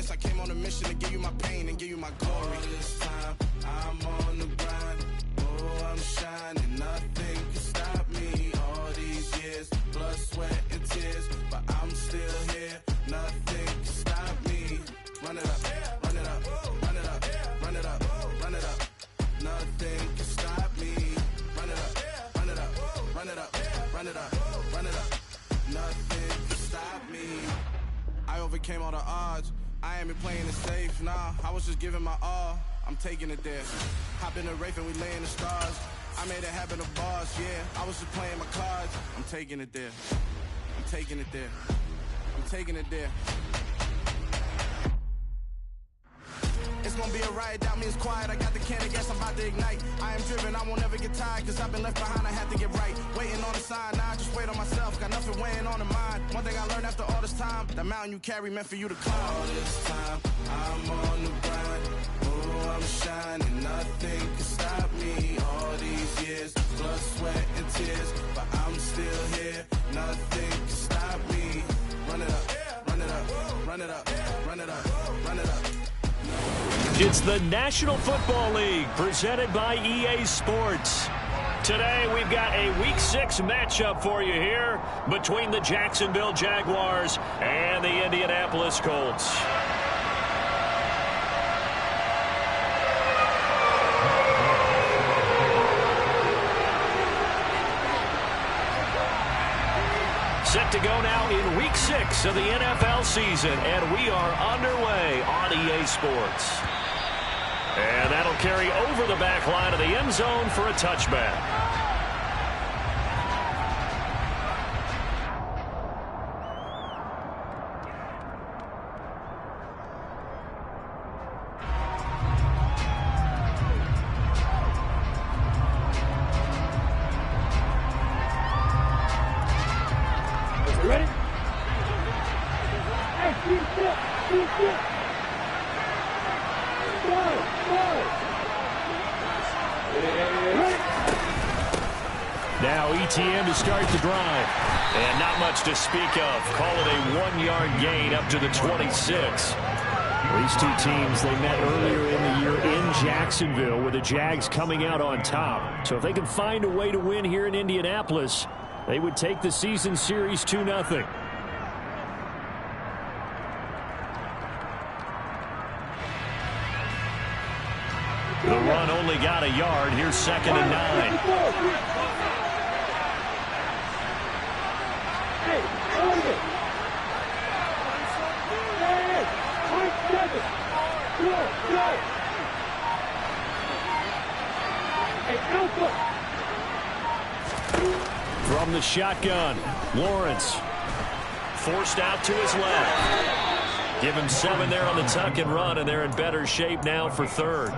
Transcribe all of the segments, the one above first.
honest, I came on a mission to give you my pain and give you my glory. All this time, I'm on the grind. Oh, I'm shining, nothing can stop me. All these years, blood, sweat, and tears, but I'm still here. Nothing can stop me. Run it up, run it up, run it up, run it up, run it up. Nothing can stop me. Run it up, run it up, run it up, run it up, run it up. Nothing can stop me. I overcame all the odds. I ain't been playing it safe, nah. I was just giving my all. I'm taking it there. Hop in the Wraith and we lay in the stars. I made it happen to boss, yeah. I was just playing my cards. I'm taking it there. I'm taking it there. I'm taking it there. It's gonna be a riot, doubt me it's quiet. I got the can of gas, I'm about to ignite. I am driven, I won't ever get tired, cause I've been left behind, I have to get right. Waiting on the sign, now I just wait on myself. Got nothing weighing on the mind. One thing I learned after all this time, the mountain you carry meant for you to climb. All this time, I'm on the grind. Oh, I'm shining, nothing can stop me. All these years, blood, sweat, and tears, but I'm still here. Nothing can stop me. Run it up, run it up, run it up, run it up, run it up. It's the National Football League presented by EA Sports. Today we've got a Week 6 matchup for you here between the Jacksonville Jaguars and the Indianapolis Colts. Set to go now in Week 6 of the NFL season, and we are underway on EA Sports. And that'll carry over the back line of the end zone for a touchback. Ready? Now ETN to start the drive. And not much to speak of. Call it a 1-yard gain up to the 26. These two teams, they met earlier in the year in Jacksonville with the Jags coming out on top. So if they can find a way to win here in Indianapolis, they would take the season series 2-0. The run only got a yard. Here's 2nd and 9. From the shotgun, Lawrence forced out to his left. Give him 7 there on the tuck and run, and they're in better shape now for 3rd.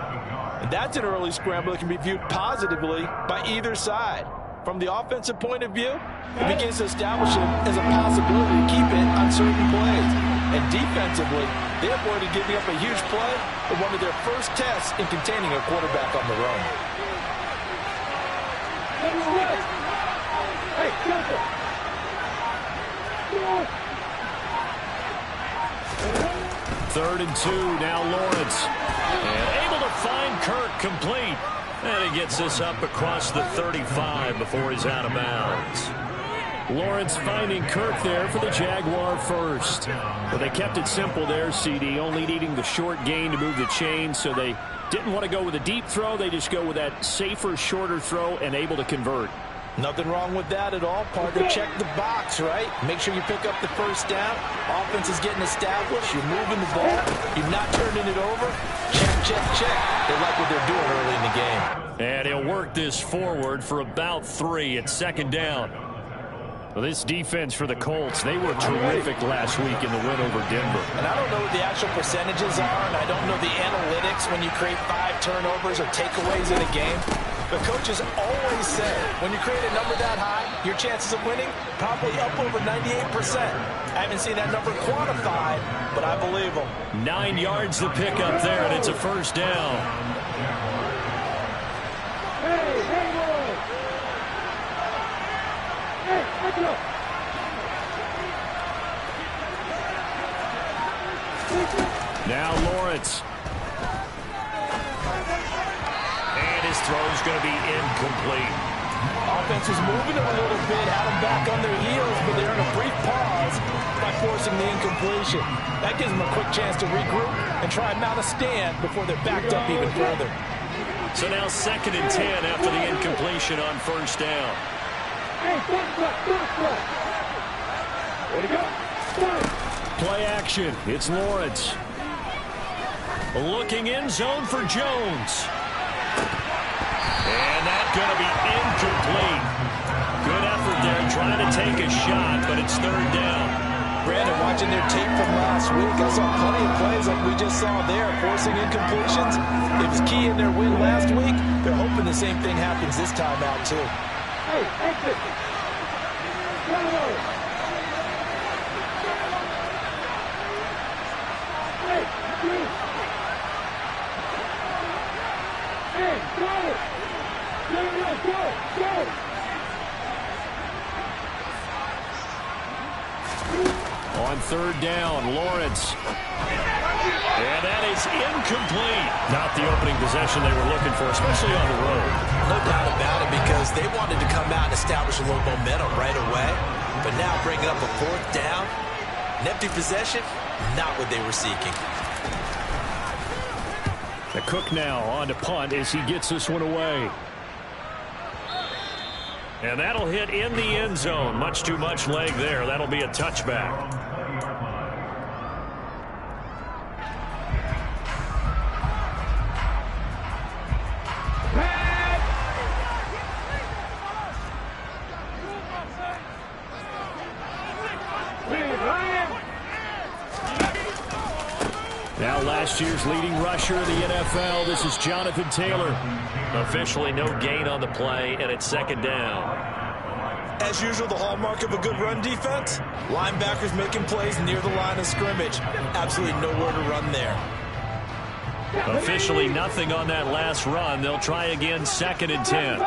And that's an early scramble that can be viewed positively by either side. From the offensive point of view, it begins to establish it as a possibility to keep it on certain plays. And defensively, they avoided giving up a huge play in one of their first tests in containing a quarterback on the run. 3rd and 2, now Lawrence. And able to find Kirk complete. And he gets this up across the 35 before he's out of bounds. Lawrence finding Kirk there for the Jaguar first. But they kept it simple there, CD, only needing the short gain to move the chain, so they didn't want to go with a deep throw. They just go with that safer, shorter throw and able to convert. Nothing wrong with that at all. Part of check the box, right? Make sure you pick up the first down. Offense is getting established. You're moving the ball. You're not turning it over. Check, check, check. They like what they're doing early in the game. And he'll work this forward for about 3 at 2nd down. Well, this defense for the Colts, they were terrific last week in the win over Denver. And I don't know what the actual percentages are, and I don't know the analytics when you create 5 turnovers or takeaways in a game. But coaches always say, when you create a number that high, your chances of winning probably up over 98%. I haven't seen that number quantified, but I believe them. 9 yards to pick up there, and it's a 1st down. incomplete. Offense was moving them a little bit, had them back on their heels, but they're in a brief pause by forcing the incompletion. That gives them a quick chance to regroup and try and mount a stand before they're backed up even further. So now 2nd and 10 after the incompletion on first down. Play action. It's Lawrence. Looking in zone for Jones. And that's going to be incomplete. Good effort there trying to take a shot, but it's 3rd down. Brandon, watching their tape from last week, I saw plenty of plays like we just saw there, forcing incompletions. It was key in their win last week. They're hoping the same thing happens this time out, too. Hey, exit. On 3rd down, Lawrence. And that is incomplete. Not the opening possession they were looking for, especially on the road. No doubt about it, because they wanted to come out and establish a little momentum right away. But now bringing up a 4th down, an empty possession, not what they were seeking. The Cook now on to punt as he gets this one away. And that'll hit in the end zone. Much too much leg there. That'll be a touchback. Now last year's leading rusher in the NFL, this is Jonathan Taylor. Officially no gain on the play, and it's 2nd down. As usual, the hallmark of a good run defense, linebackers making plays near the line of scrimmage. Absolutely nowhere to run there. Officially nothing on that last run. They'll try again, 2nd and 10.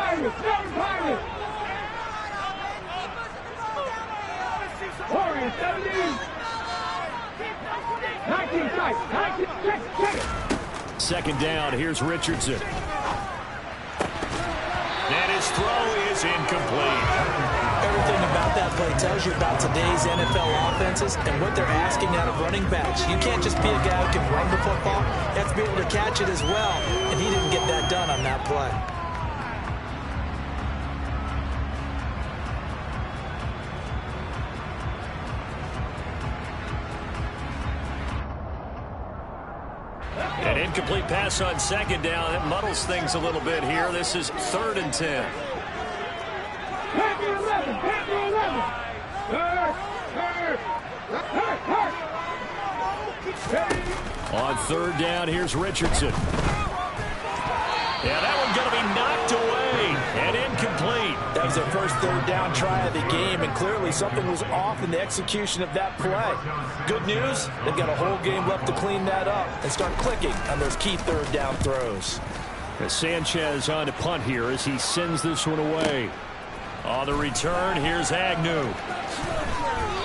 Second down, here's Richardson. And his throw is incomplete. Everything about that play tells you about today's NFL offenses and what they're asking out of running backs. You can't just be a guy who can run the football. You have to be able to catch it as well, and he didn't get that done on that play. An incomplete pass on 2nd down. It muddles things a little bit here. This is 3rd and 10. On 3rd down, here's Richardson. Yeah, that one's going to be knocked away and incomplete. That was their first 3rd down try of the game, and clearly something was off in the execution of that play. Good news, they've got a whole game left to clean that up and start clicking on those key 3rd down throws. Sanchez on to punt here as he sends this one away. On the return, here's Agnew.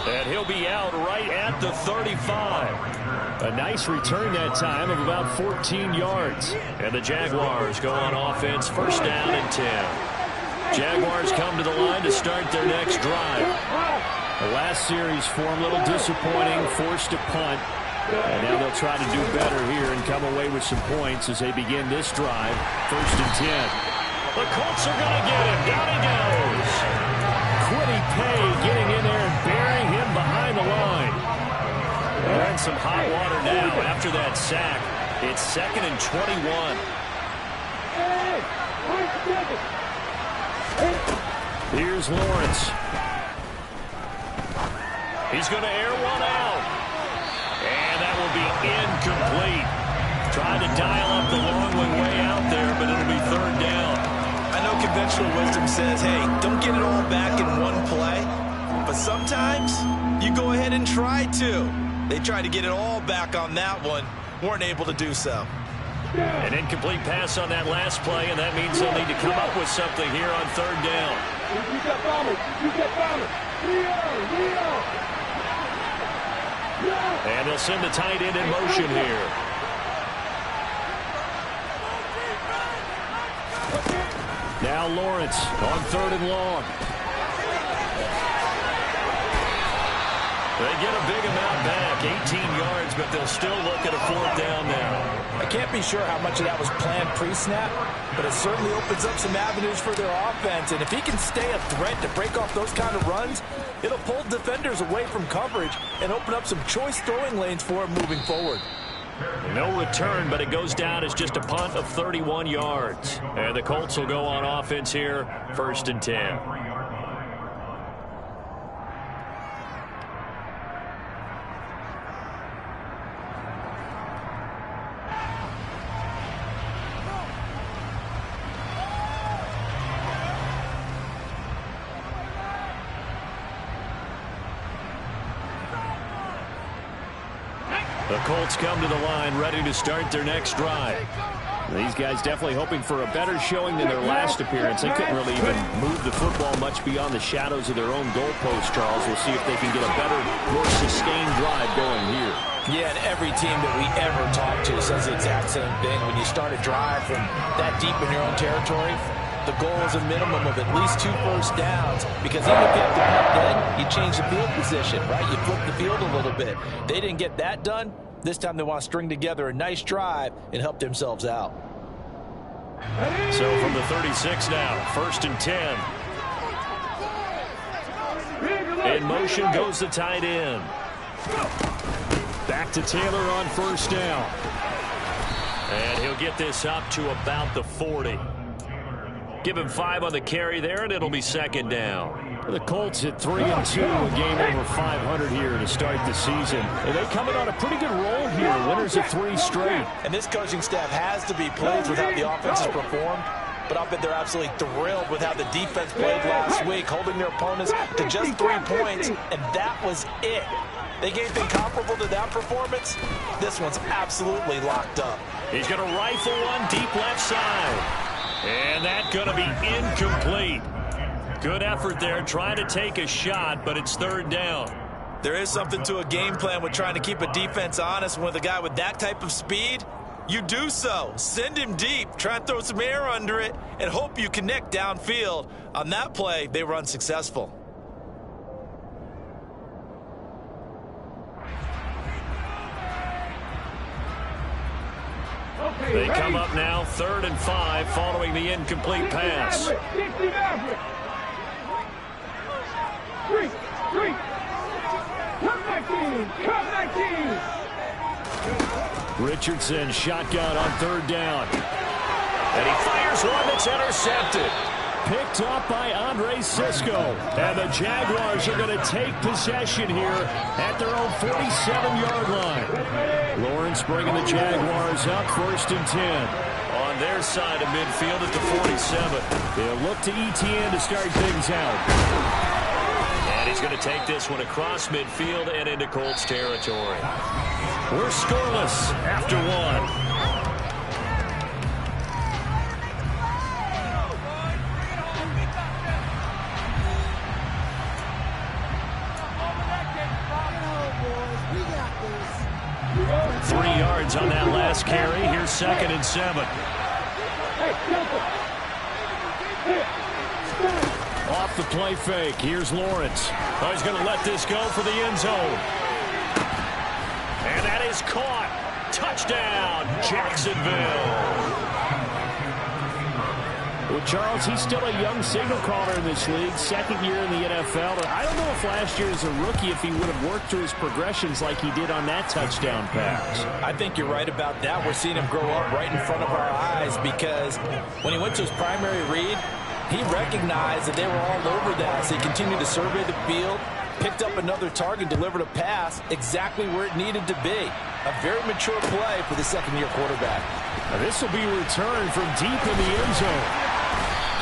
And he'll be out right at the 35. A nice return that time of about 14 yards. And the Jaguars go on offense, 1st down and 10. Jaguars come to the line to start their next drive. The last series for them, a little disappointing, forced to punt. And now they'll try to do better here and come away with some points as they begin this drive, 1st and 10. The Colts are going to get him. Down he goes. Kwity Paye getting in there and burying him behind the line. They're in some hot water now after that sack. It's 2nd and 21. Here's Lawrence. He's going to air one out. And that will be incomplete. Tried to dial up the long way out there, but it'll be 3rd down. I know conventional wisdom says, hey, don't get it all back in one play. But sometimes you go ahead and try to. They tried to get it all back on that one. Weren't able to do so. An incomplete pass on that last play, and that means they'll need to come up with something here on 3rd down. And they'll send the tight end in motion here. Now Lawrence on 3rd and long. They get a big amount back, 18 yards, but they'll still look at a 4th down now. I can't be sure how much of that was planned pre-snap, but it certainly opens up some avenues for their offense. And if he can stay a threat to break off those kind of runs, it'll pull defenders away from coverage and open up some choice throwing lanes for him moving forward. No return, but it goes down as just a punt of 31 yards. And the Colts will go on offense here, 1st and 10. The Colts come to the line, ready to start their next drive. These guys definitely hoping for a better showing than their last appearance. They couldn't really even move the football much beyond the shadows of their own goalpost, Charles. We'll see if they can get a better, more sustained drive going here. Yeah, and every team that we ever talk to says the exact same thing. When you start a drive from that deep in your own territory, the goal is a minimum of at least 2 first downs, because even if you have to punt dead, you change the field position, right? You flip the field a little bit. They didn't get that done. This time they want to string together a nice drive and help themselves out. So from the 36 now, 1st and 10. In motion goes the tight end. Back to Taylor on 1st down. And he'll get this up to about the 40. Give him 5 on the carry there, and it'll be 2nd down. The Colts at 3-2, a game over 500 here to start the season. And they coming on a pretty good roll here, winners of 3 straight. And this coaching staff has to be pleased with how the offense has performed. But I'll bet they're absolutely thrilled with how the defense played last week, holding their opponents to just 3 points, and that was it. They gave anything comparable to that performance? This one's absolutely locked up. He's going to rifle one deep left side. And that's going to be incomplete. Good effort there, trying to take a shot, but it's 3rd down. There is something to a game plan with trying to keep a defense honest. With a guy with that type of speed, you do so. Send him deep, try and throw some air under it, and hope you connect downfield. On that play, they were unsuccessful. They come up now, 3rd and 5, following the incomplete pass. Richardson shotgun on 3rd down. And he fires one that's intercepted. Picked up by Andre Cisco. And the Jaguars are going to take possession here at their own 47-yard line. Lawrence bringing the Jaguars up, 1st and 10. On their side of midfield at the 47. They'll look to Etienne to start things out. And he's going to take this one across midfield and into Colts territory. We're scoreless after 1. On that last carry. Here's 2nd and 7. Off the play fake. Here's Lawrence. Oh, he's going to let this go for the end zone. And that is caught. Touchdown, Jacksonville. Well, Charles, he's still a young signal caller in this league, 2nd year in the NFL. And I don't know if last year as a rookie, if he would have worked through his progressions like he did on that touchdown pass. I think you're right about that. We're seeing him grow up right in front of our eyes, because when he went to his primary read, he recognized that they were all over that. So he continued to survey the field, picked up another target, delivered a pass exactly where it needed to be. A very mature play for the 2nd-year quarterback. Now this will be returned from deep in the end zone.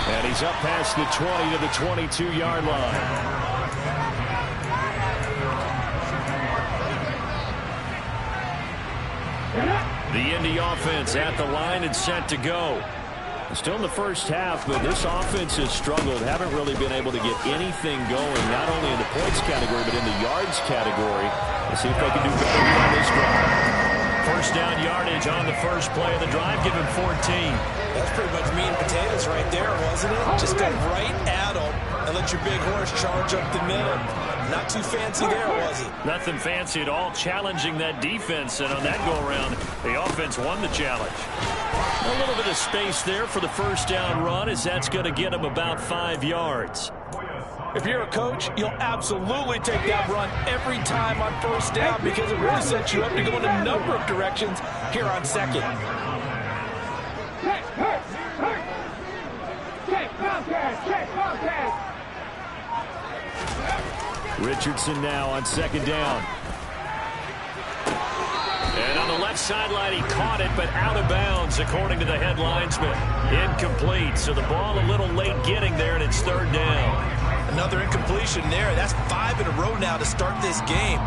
And he's up past the 20 to the 22-yard line. The Indy offense at the line and set to go. Still in the first half, but this offense has struggled. Haven't really been able to get anything going, not only in the points category, but in the yards category. Let's see if they can do better on this drive. 1st down yardage on the first play of the drive. Give him 14. That's was pretty much meat and potatoes right there, wasn't it? Just go right at them and let your big horse charge up the middle. Not too fancy there, was it? Nothing fancy at all, challenging that defense, and on that go-around, the offense won the challenge. A little bit of space there for the first down run, as that's going to get him about 5 yards. If you're a coach, you'll absolutely take that run every time on first down because it really sets you up to go in a number of directions here on second. Richardson now on second down. And on the left sideline, he caught it, but out of bounds, according to the head linesman. Incomplete, so the ball a little late getting there, and it's third down. Another incompletion there. That's 5 in a row now to start this game.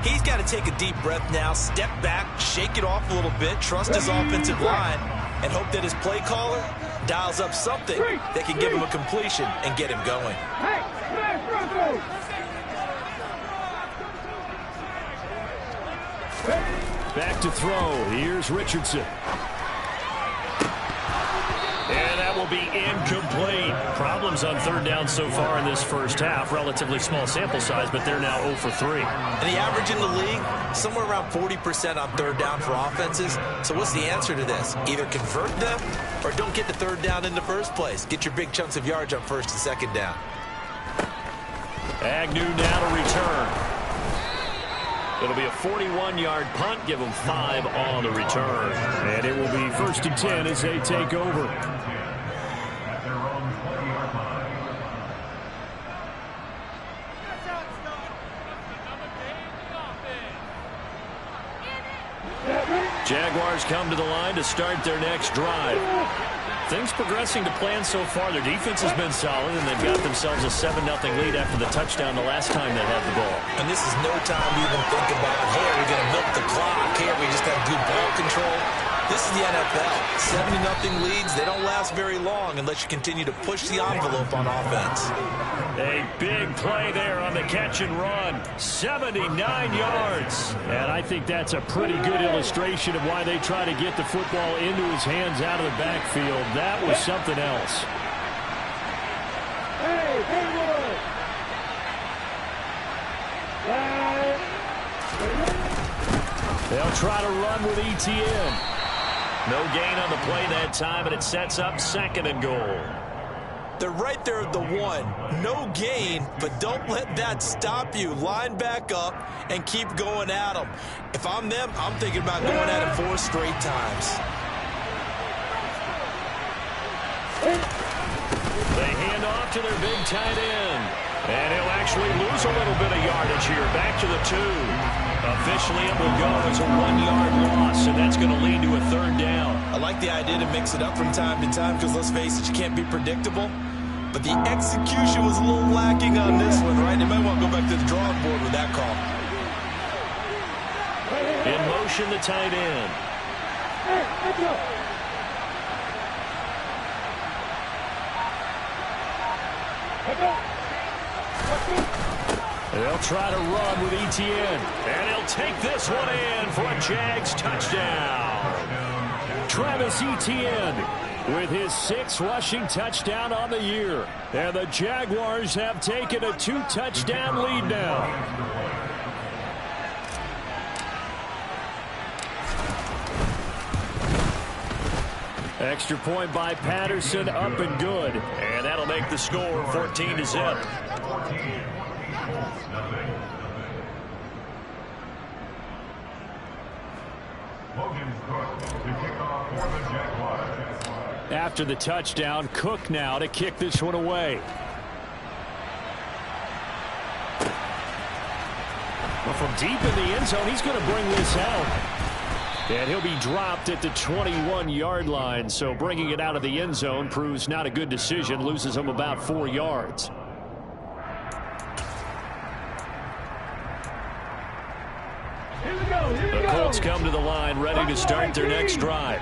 He's got to take a deep breath now, step back, shake it off a little bit, trust his offensive line, and hope that his play caller dials up something that can give him a completion and get him going. Back to throw. Here's Richardson. And that will be incomplete. Problems on third down so far in this first half. Relatively small sample size, but they're now 0 for 3. And the average in the league, somewhere around 40% on third down for offenses. So what's the answer to this? Either convert them or don't get the third down in the first place. Get your big chunks of yards on first and second down. Agnew now to return. It'll be a 41-yard punt. Give them 5 on the return. And it will be 1st and 10 as they take over. Jaguars come to the line to start their next drive. Things progressing to plan so far. Their defense has been solid, and they've got themselves a 7-0 lead after the touchdown the last time they had the ball. And this is no time to even think about, hey, are we going to milk the clock? Hey, we just have good ball control? This is the NFL. 70-0 leads, they don't last very long unless you continue to push the envelope on offense. A big play there on the catch and run. 79 yards. And I think that's a pretty good illustration of why they try to get the football into his hands out of the backfield. That was something else. They'll try to run with ETN. No gain on the play that time, and it sets up 2nd and goal. They're right there at the 1. No gain, but don't let that stop you. Line back up and keep going at them. If I'm them, I'm thinking about going at them 4 straight times. They hand off to their big tight end. And he'll actually lose a little bit of yardage here. Back to the 2. Officially, it will go as a 1-yard loss, and that's going to lead to a 3rd down. I like the idea to mix it up from time to time because, let's face it, you can't be predictable. But the execution was a little lacking on this one, right? They might want to go back to the drawing board with that call. In motion, the tight end. They'll try to run with ETN. And he'll take this one in for a Jags touchdown. Travis Etienne with his 6th rushing touchdown on the year. And the Jaguars have taken a 2-touchdown lead now. Extra point by Patterson, up and good. And that'll make the score 14-0. After the touchdown, Cook now to kick this one away. Well, from deep in the end zone, he's going to bring this out. And he'll be dropped at the 21-yard line, so bringing it out of the end zone proves not a good decision, loses him about 4 yards. The Colts come to the line ready to start their next drive.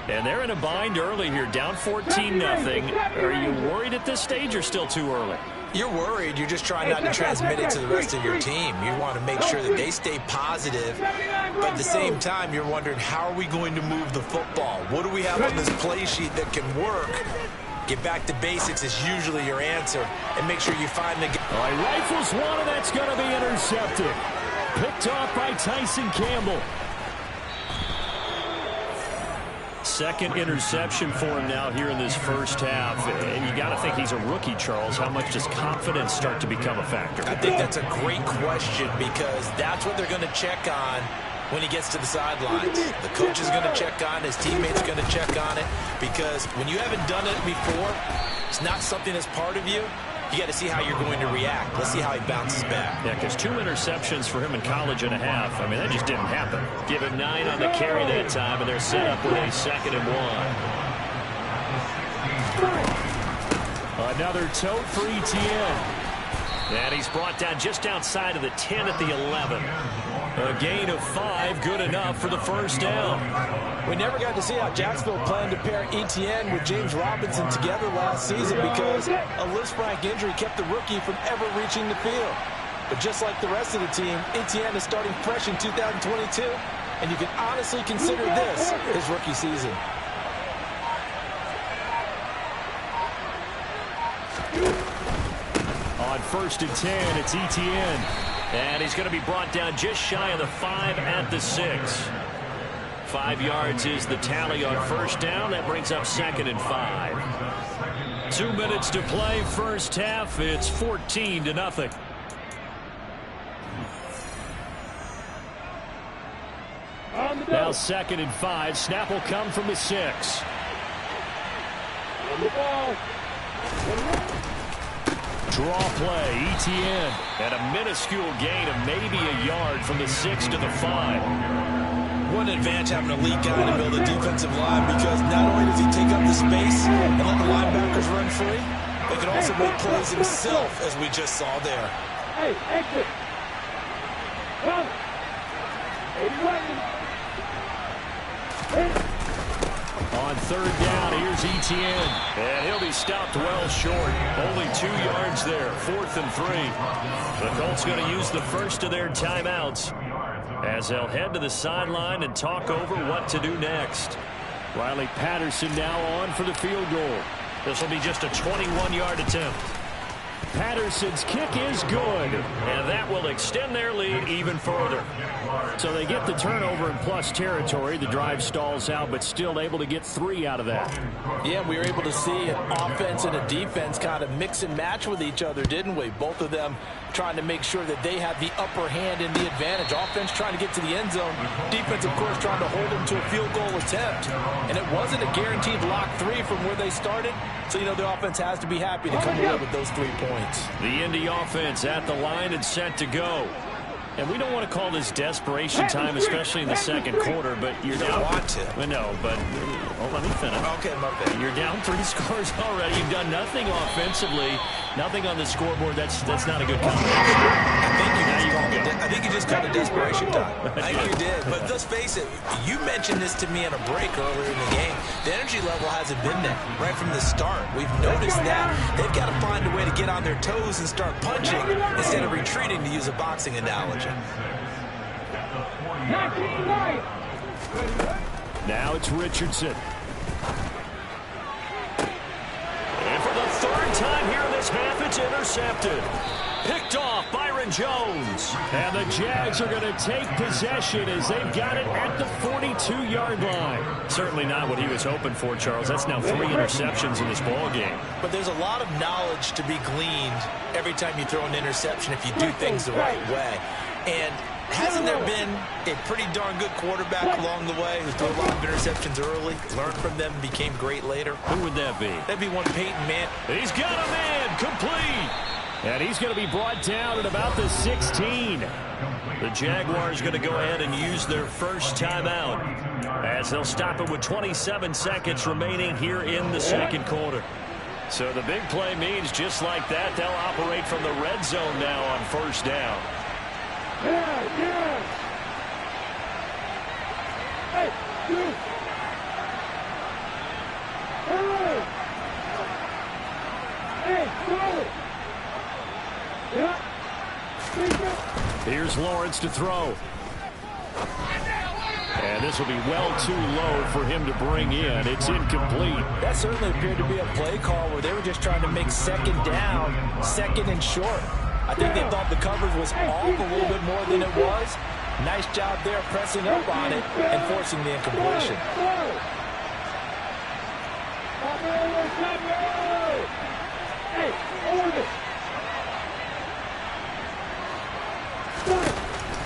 And they're in a bind early here, down 14-0. Are you worried at this stage or still too early? You're worried. You're just trying not to transmit it to the rest of your team. You want to make sure that they stay positive, but at the same time, you're wondering, how are we going to move the football? What do we have on this play sheet that can work? Get back to basics is usually your answer, and make sure you find the guy. All right, rifles one, and that's going to be intercepted. Picked off by Tyson Campbell. Second interception for him now here in this first half. And you got to think he's a rookie, Charles. How much does confidence start to become a factor? I think that's a great question, because that's what they're going to check on when he gets to the sidelines. The coach is going to check on, his teammates are going to check on it, because when you haven't done it before, it's not something that's part of you. You got to see how you're going to react. Let's see how he bounces back. Yeah, because 2 interceptions for him in college and a half. I mean, that just didn't happen. Give him 9 on the carry that time, and they're set up with a 2nd and 1. Another tote for Etienne. And he's brought down just outside of the 10 at the 11. A gain of 5, good enough for the first down. We never got to see how Jacksonville planned to pair Etienne with James Robinson together last season, because a Lisfranc injury kept the rookie from ever reaching the field. But just like the rest of the team, Etienne is starting fresh in 2022, and you can honestly consider this his rookie season. On 1st and 10, it's Etienne. And he's going to be brought down just shy of the 5 at the 6. 5 yards is the tally on first down. That brings up 2nd and 5. 2 minutes to play first half. It's 14-0. Now 2nd and 5. Snap will come from the 6. Draw play, Etienne. And a minuscule gain of maybe a yard from the 6 to the 5. What an advantage having a elite guy in the middle of the defensive line, because not only does he take up the space and let the linebackers run free, but he can also make plays himself, as we just saw there. Hey, exit. Come. On 3rd down, here's Etienne. And he'll be stopped well short. Only 2 yards there. 4th and 3. The Colts going to use the first of their timeouts as they'll head to the sideline and talk over what to do next. Riley Patterson now on for the field goal. This will be just a 21-yard attempt. Patterson's kick is good. And that will extend their lead even further. So they get the turnover in plus territory. The drive stalls out, but still able to get 3 out of that. Yeah, we were able to see an offense and a defense kind of mix and match with each other, didn't we? Both of them trying to make sure that they have the upper hand and the advantage. Offense trying to get to the end zone. Defense, of course, trying to hold them to a field goal attempt. And it wasn't a guaranteed lock 3 from where they started. So, you know, the offense has to be happy to come away with those 3 points. The Indy offense at the line and set to go. And we don't want to call this desperation time, especially in the second quarter, but you're down. Want to. Well, no, but let me finish. Okay, my bad. You're down 3 scores already. You've done nothing offensively, nothing on the scoreboard. That's not a good combination. I think you just called it desperation time. I think you did. But let's face it, you mentioned this to me in a break earlier in the game. The energy level hasn't been there right from the start. We've noticed that. They've got to find a way to get on their toes and start punching instead of retreating, to use a boxing analogy. Now it's Richardson. And for the 3rd time here in this half, it's intercepted. Picked off Byron Jones. And the Jags are going to take possession as they've got it at the 42-yard line. Certainly not what he was hoping for, Charles. That's now 3 interceptions in this ball game. But there's a lot of knowledge to be gleaned every time you throw an interception if you do things the right way. And hasn't there been a pretty darn good quarterback along the way who threw a lot of interceptions early, learned from them, and became great later? Who would that be? That'd be one Peyton Manning. He's got a man complete. And he's going to be brought down at about the 16. The Jaguars going to go ahead and use their first timeout as they'll stop it with 27 seconds remaining here in the second quarter. So the big play means just like that, they'll operate from the red zone now on first down. Here's Lawrence to throw. And this will be well too low for him to bring in. It's incomplete. That certainly appeared to be a play call where they were just trying to make second down, second and short. I think they thought the coverage was off a little bit more than it was. Nice job there pressing up on it and forcing the incompletion.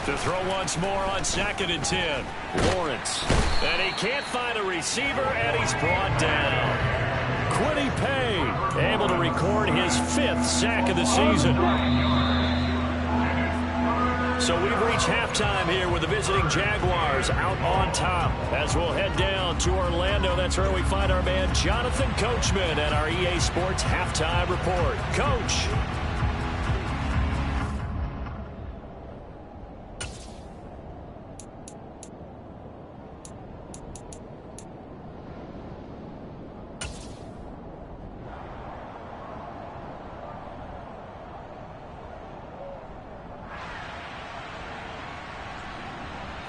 To throw once more on 2nd and 10. Lawrence. And he can't find a receiver, and he's brought down. Kwity Paye able to record his 5th sack of the season. So we've reached halftime here with the visiting Jaguars out on top. As we'll head down to Orlando, that's where we find our man Jonathan Coachman at our EA Sports Halftime Report. Coach.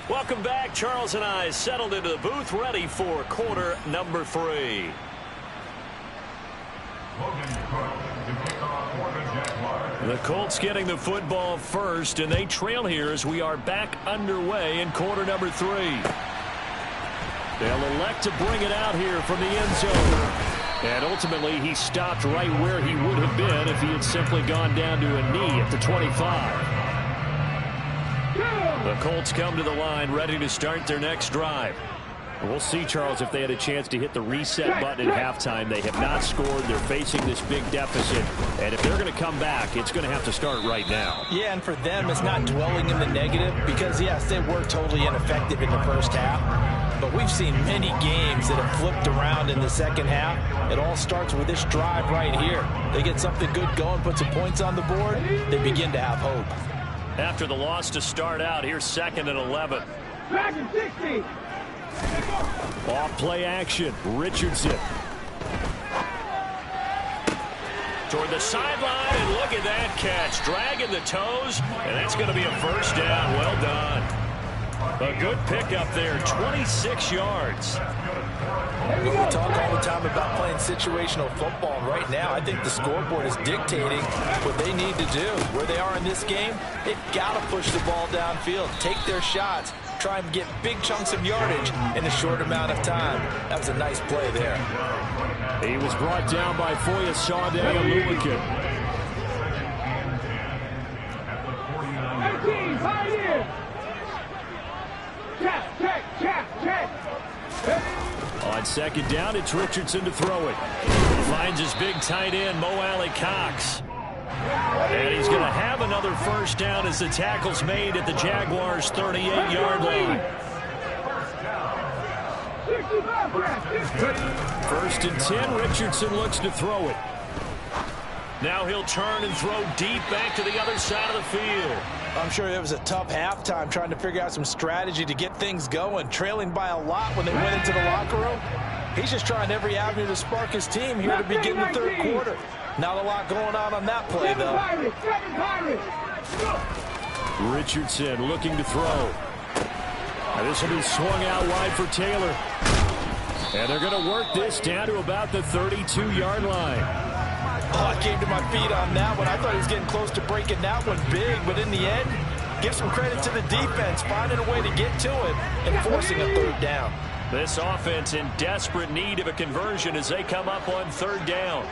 Welcome back. Charles and I settled into the booth, ready for quarter number 3. The Colts getting the football first, and they trail here as we are back underway in quarter number 3. They'll elect to bring it out here from the end zone. And ultimately, he stopped right where he would have been if he had simply gone down to a knee at the 25. The Colts come to the line ready to start their next drive. We'll see, Charles, if they had a chance to hit the reset button at halftime. They have not scored. They're facing this big deficit. And if they're going to come back, it's going to have to start right now. Yeah, and for them, it's not dwelling in the negative because, yes, they were totally ineffective in the first half. But we've seen many games that have flipped around in the second half. It all starts with this drive right here. They get something good going, put some points on the board, they begin to have hope. After the loss to start out, here's 2nd and 11. Dragon 60. Off play action. Richardson. Toward the sideline, and look at that catch. Dragging the toes, and that's going to be a first down. Well done. A good pickup there, 26 yards. We talk all the time about playing situational football. Right now, I think the scoreboard is dictating what they need to do. Where they are in this game, they've got to push the ball downfield, take their shots, try and get big chunks of yardage in a short amount of time. That was a nice play there. He was brought down by Foyesade Oluokun. 18, right here. Check. On 2nd down, it's Richardson to throw it. Finds his big tight end, Mo Alley-Cox. And he's going to have another first down as the tackle's made at the Jaguars' 38-yard line. 1st and 10, Richardson looks to throw it. Now he'll turn and throw deep back to the other side of the field. I'm sure it was a tough halftime trying to figure out some strategy to get things going, trailing by a lot when they went into the locker room. He's just trying every avenue to spark his team here to begin the third quarter. Not a lot going on that play, though. Richardson looking to throw. And this will be swung out wide for Taylor. And they're going to work this down to about the 32-yard line. Oh, I came to my feet on that one. I thought he was getting close to breaking that one big, but in the end, give some credit to the defense, finding a way to get to it and forcing a third down. This offense in desperate need of a conversion as they come up on 3rd down.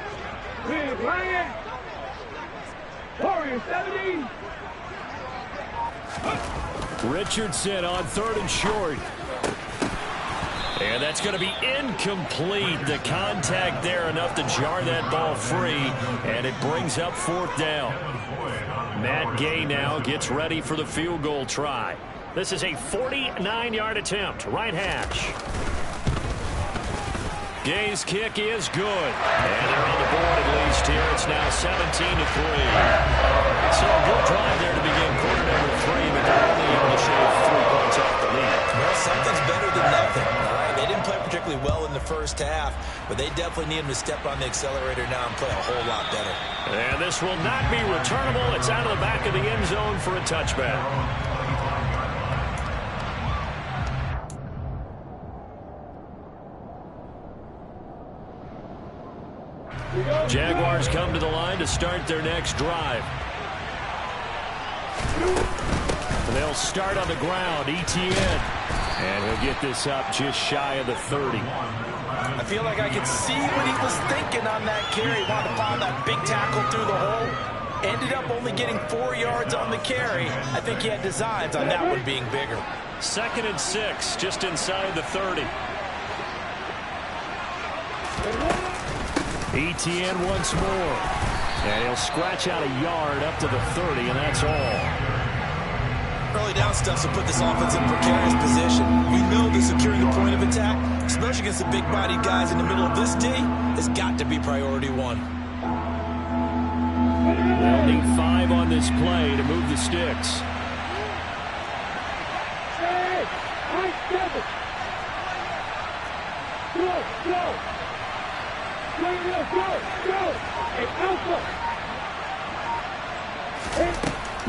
Warrior 70. Richardson on 3rd and short. And that's going to be incomplete. The contact there enough to jar that ball free, and it brings up 4th down. Matt Gay now gets ready for the field goal try. This is a 49-yard attempt, right hash. Gay's kick is good. And they're on the board at least here. It's now 17-3. So a good drive there to begin quarter number 3, but they're only able to shave 3 points off the lead. Well, something's better than nothing. They didn't play particularly particularly well in the first half, but they definitely need him to step on the accelerator now and play a whole lot better. And this will not be returnable. It's out of the back of the end zone for a touchback. Jaguars come to the line to start their next drive. They'll start on the ground. ETN. And he'll get this up just shy of the 30. I feel like I could see what he was thinking on that carry. Wanted to find that big tackle through the hole. Ended up only getting 4 yards on the carry. I think he had designs on that one being bigger. 2nd and 6, just inside the 30. ETN once more. And he'll scratch out a yard up to the 30, and that's all. Early down stuff to put this offense in precarious position. We know that securing the point of attack, especially against the big-bodied guys in the middle of this D, has got to be priority one. They'll need 5 on this play to move the sticks. Hey, high 7. Go. Hey, Alpha. Hey.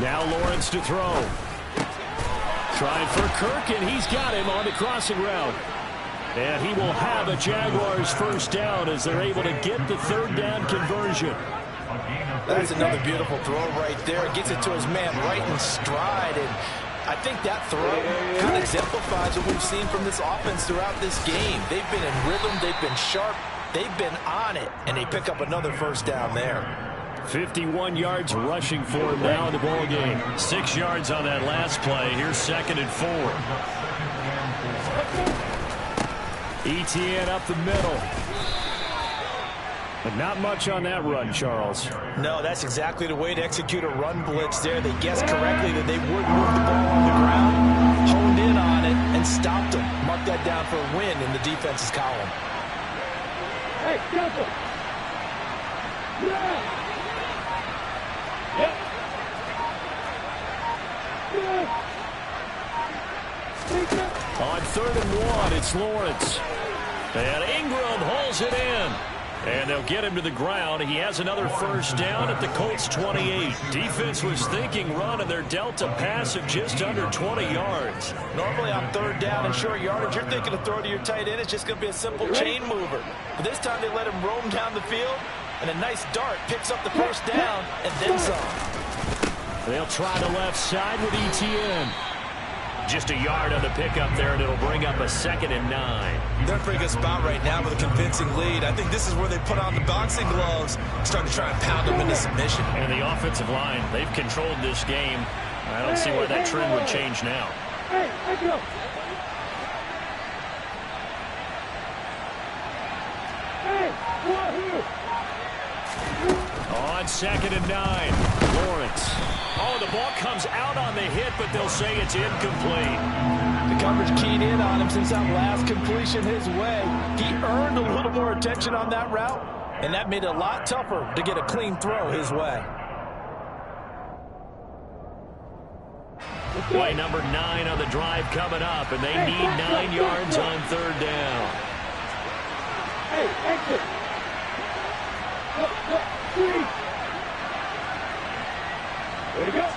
Now Lawrence to throw. Trying for Kirk, and he's got him on the crossing route. And he will have a Jaguars first down as they're able to get the 3rd down conversion. That's another beautiful throw right there. Gets it to his man right in stride. And I think that throw kind of exemplifies what we've seen from this offense throughout this game. They've been in rhythm. They've been sharp. They've been on it. And they pick up another first down there. 51 yards rushing for him now in the ball game. 6 yards on that last play. Here's 2nd and 4. ETN up the middle. But not much on that run, Charles. No, that's exactly the way to execute a run blitz there. They guessed correctly that they would move the ball on the ground, honed in on it, and stopped them. Mark that down for a win in the defense's column. Hey, Alpha. Yeah. On 3rd and 1, it's Lawrence. And Ingram holds it in. And they'll get him to the ground. He has another first down at the Colts 28. Defense was thinking run, and they're dealt a pass of just under 20 yards. Normally on 3rd down and short yardage, you're thinking of throw to your tight end. It's just going to be a simple chain mover. But this time they let him roam down the field, and a nice dart picks up the first down and then some. They'll try the left side with ETN. Just a yard on the pickup there, and it'll bring up a 2nd and 9. They're in a pretty good spot right now with a convincing lead. I think this is where they put on the boxing gloves, start to try and pound them into submission. And the offensive line, they've controlled this game. I don't see why that trend would change now. Hey, let's go. Hey, On 2nd and 9, Lawrence. Oh, the ball comes out on the hit, but they'll say it's incomplete. The coverage keyed in on him since that last completion his way. He earned a little more attention on that route, and that made it a lot tougher to get a clean throw his way. Play number 9 on the drive coming up, and they need 9 yards on 3rd down. Hey, exit. Look, 3. Way to go.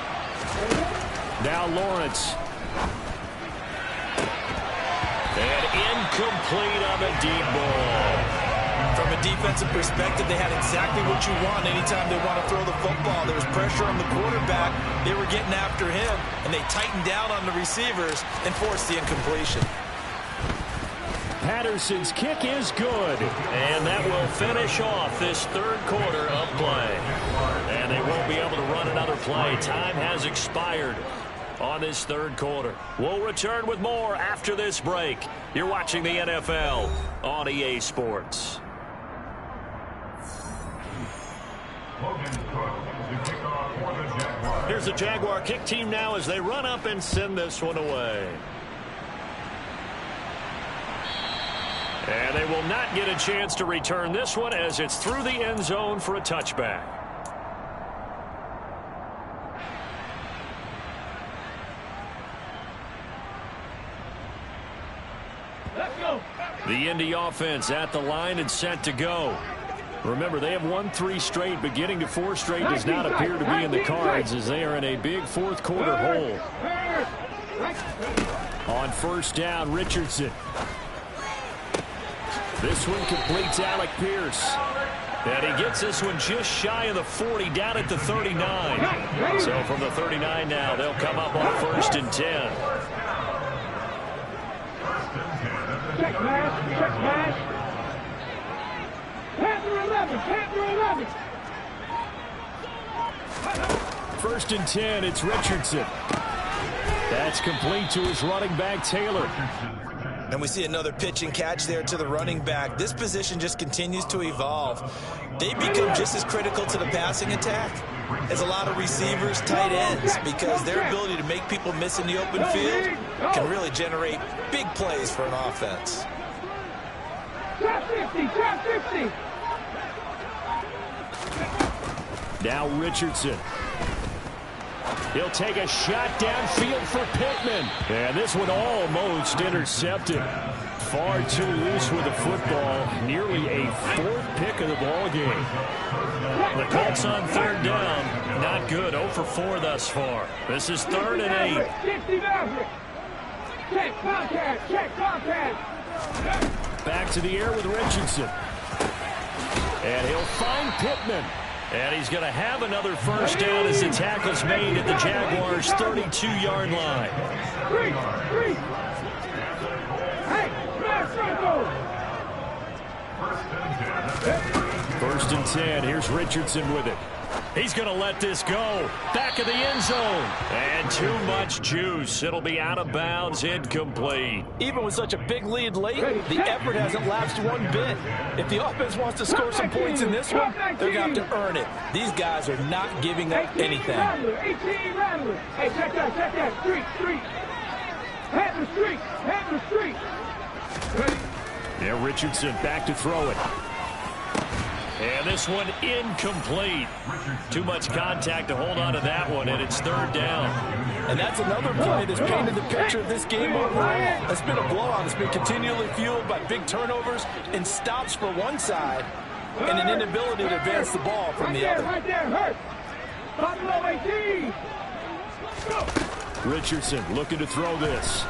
Now Lawrence. And incomplete on the deep ball. From a defensive perspective, they had exactly what you want anytime they want to throw the football. There was pressure on the quarterback. They were getting after him, and they tightened down on the receivers and forced the incompletion. Patterson's kick is good. And that will finish off this 3rd quarter of play. And they won't be able to run another play. Time has expired on this 3rd quarter. We'll return with more after this break. You're watching the NFL on EA Sports. Here's the Jaguar kick team now as they run up and send this one away. And they will not get a chance to return this one as it's through the end zone for a touchback. Let's go. The Indy offense at the line and set to go. Remember, they have won 3 straight, but getting to 4 straight does not appear to be in the cards as they are in a big fourth quarter hole. On first down, Richardson. This one completes Alec Pierce. And he gets this one just shy of the 40, down at the 39. So from the 39 now, they'll come up on first and 10. Check pass, check pass. Panther 11, Panther 11. First and 10, it's Richardson. That's complete to his running back, Taylor. And we see another pitch and catch there to the running back. This position just continues to evolve. They become just as critical to the passing attack as a lot of receivers, tight ends, because their ability to make people miss in the open field can really generate big plays for an offense. Top 50, top 50. Now Richardson. He'll take a shot downfield for Pittman. And this one almost intercepted. Far too loose with the football. Nearly a 4th pick of the ball game. The Colts on third down. Not good. 0 for 4 thus far. This is 3rd and 8. 50 Maverick. Check contact, check contact. Back to the air with Richardson. And he'll find Pittman. And he's going to have another first down as the tackle's made at the Jaguars' 32-yard line. Three. Hey, First and 10. Here's Richardson with it. He's going to let this go. Back of the end zone. And too much juice. It'll be out of bounds, incomplete. Even with such a big lead late, the effort hasn't lapsed one bit. If the offense wants to score some points in this one, they're going to have to earn it. These guys are not giving up anything. 18 Rattler. Hey, check that. Street. Panther Street. Yeah, Richardson back to throw it. And this one incomplete. Too much contact to hold on to that one, and it's 3rd down. And that's another play that's painted the picture of this game overall. It's been a blowout. It's been continually fueled by big turnovers and stops for one side and an inability to advance the ball from the other. Right there, hurt. Buffalo 18. Richardson looking to throw this.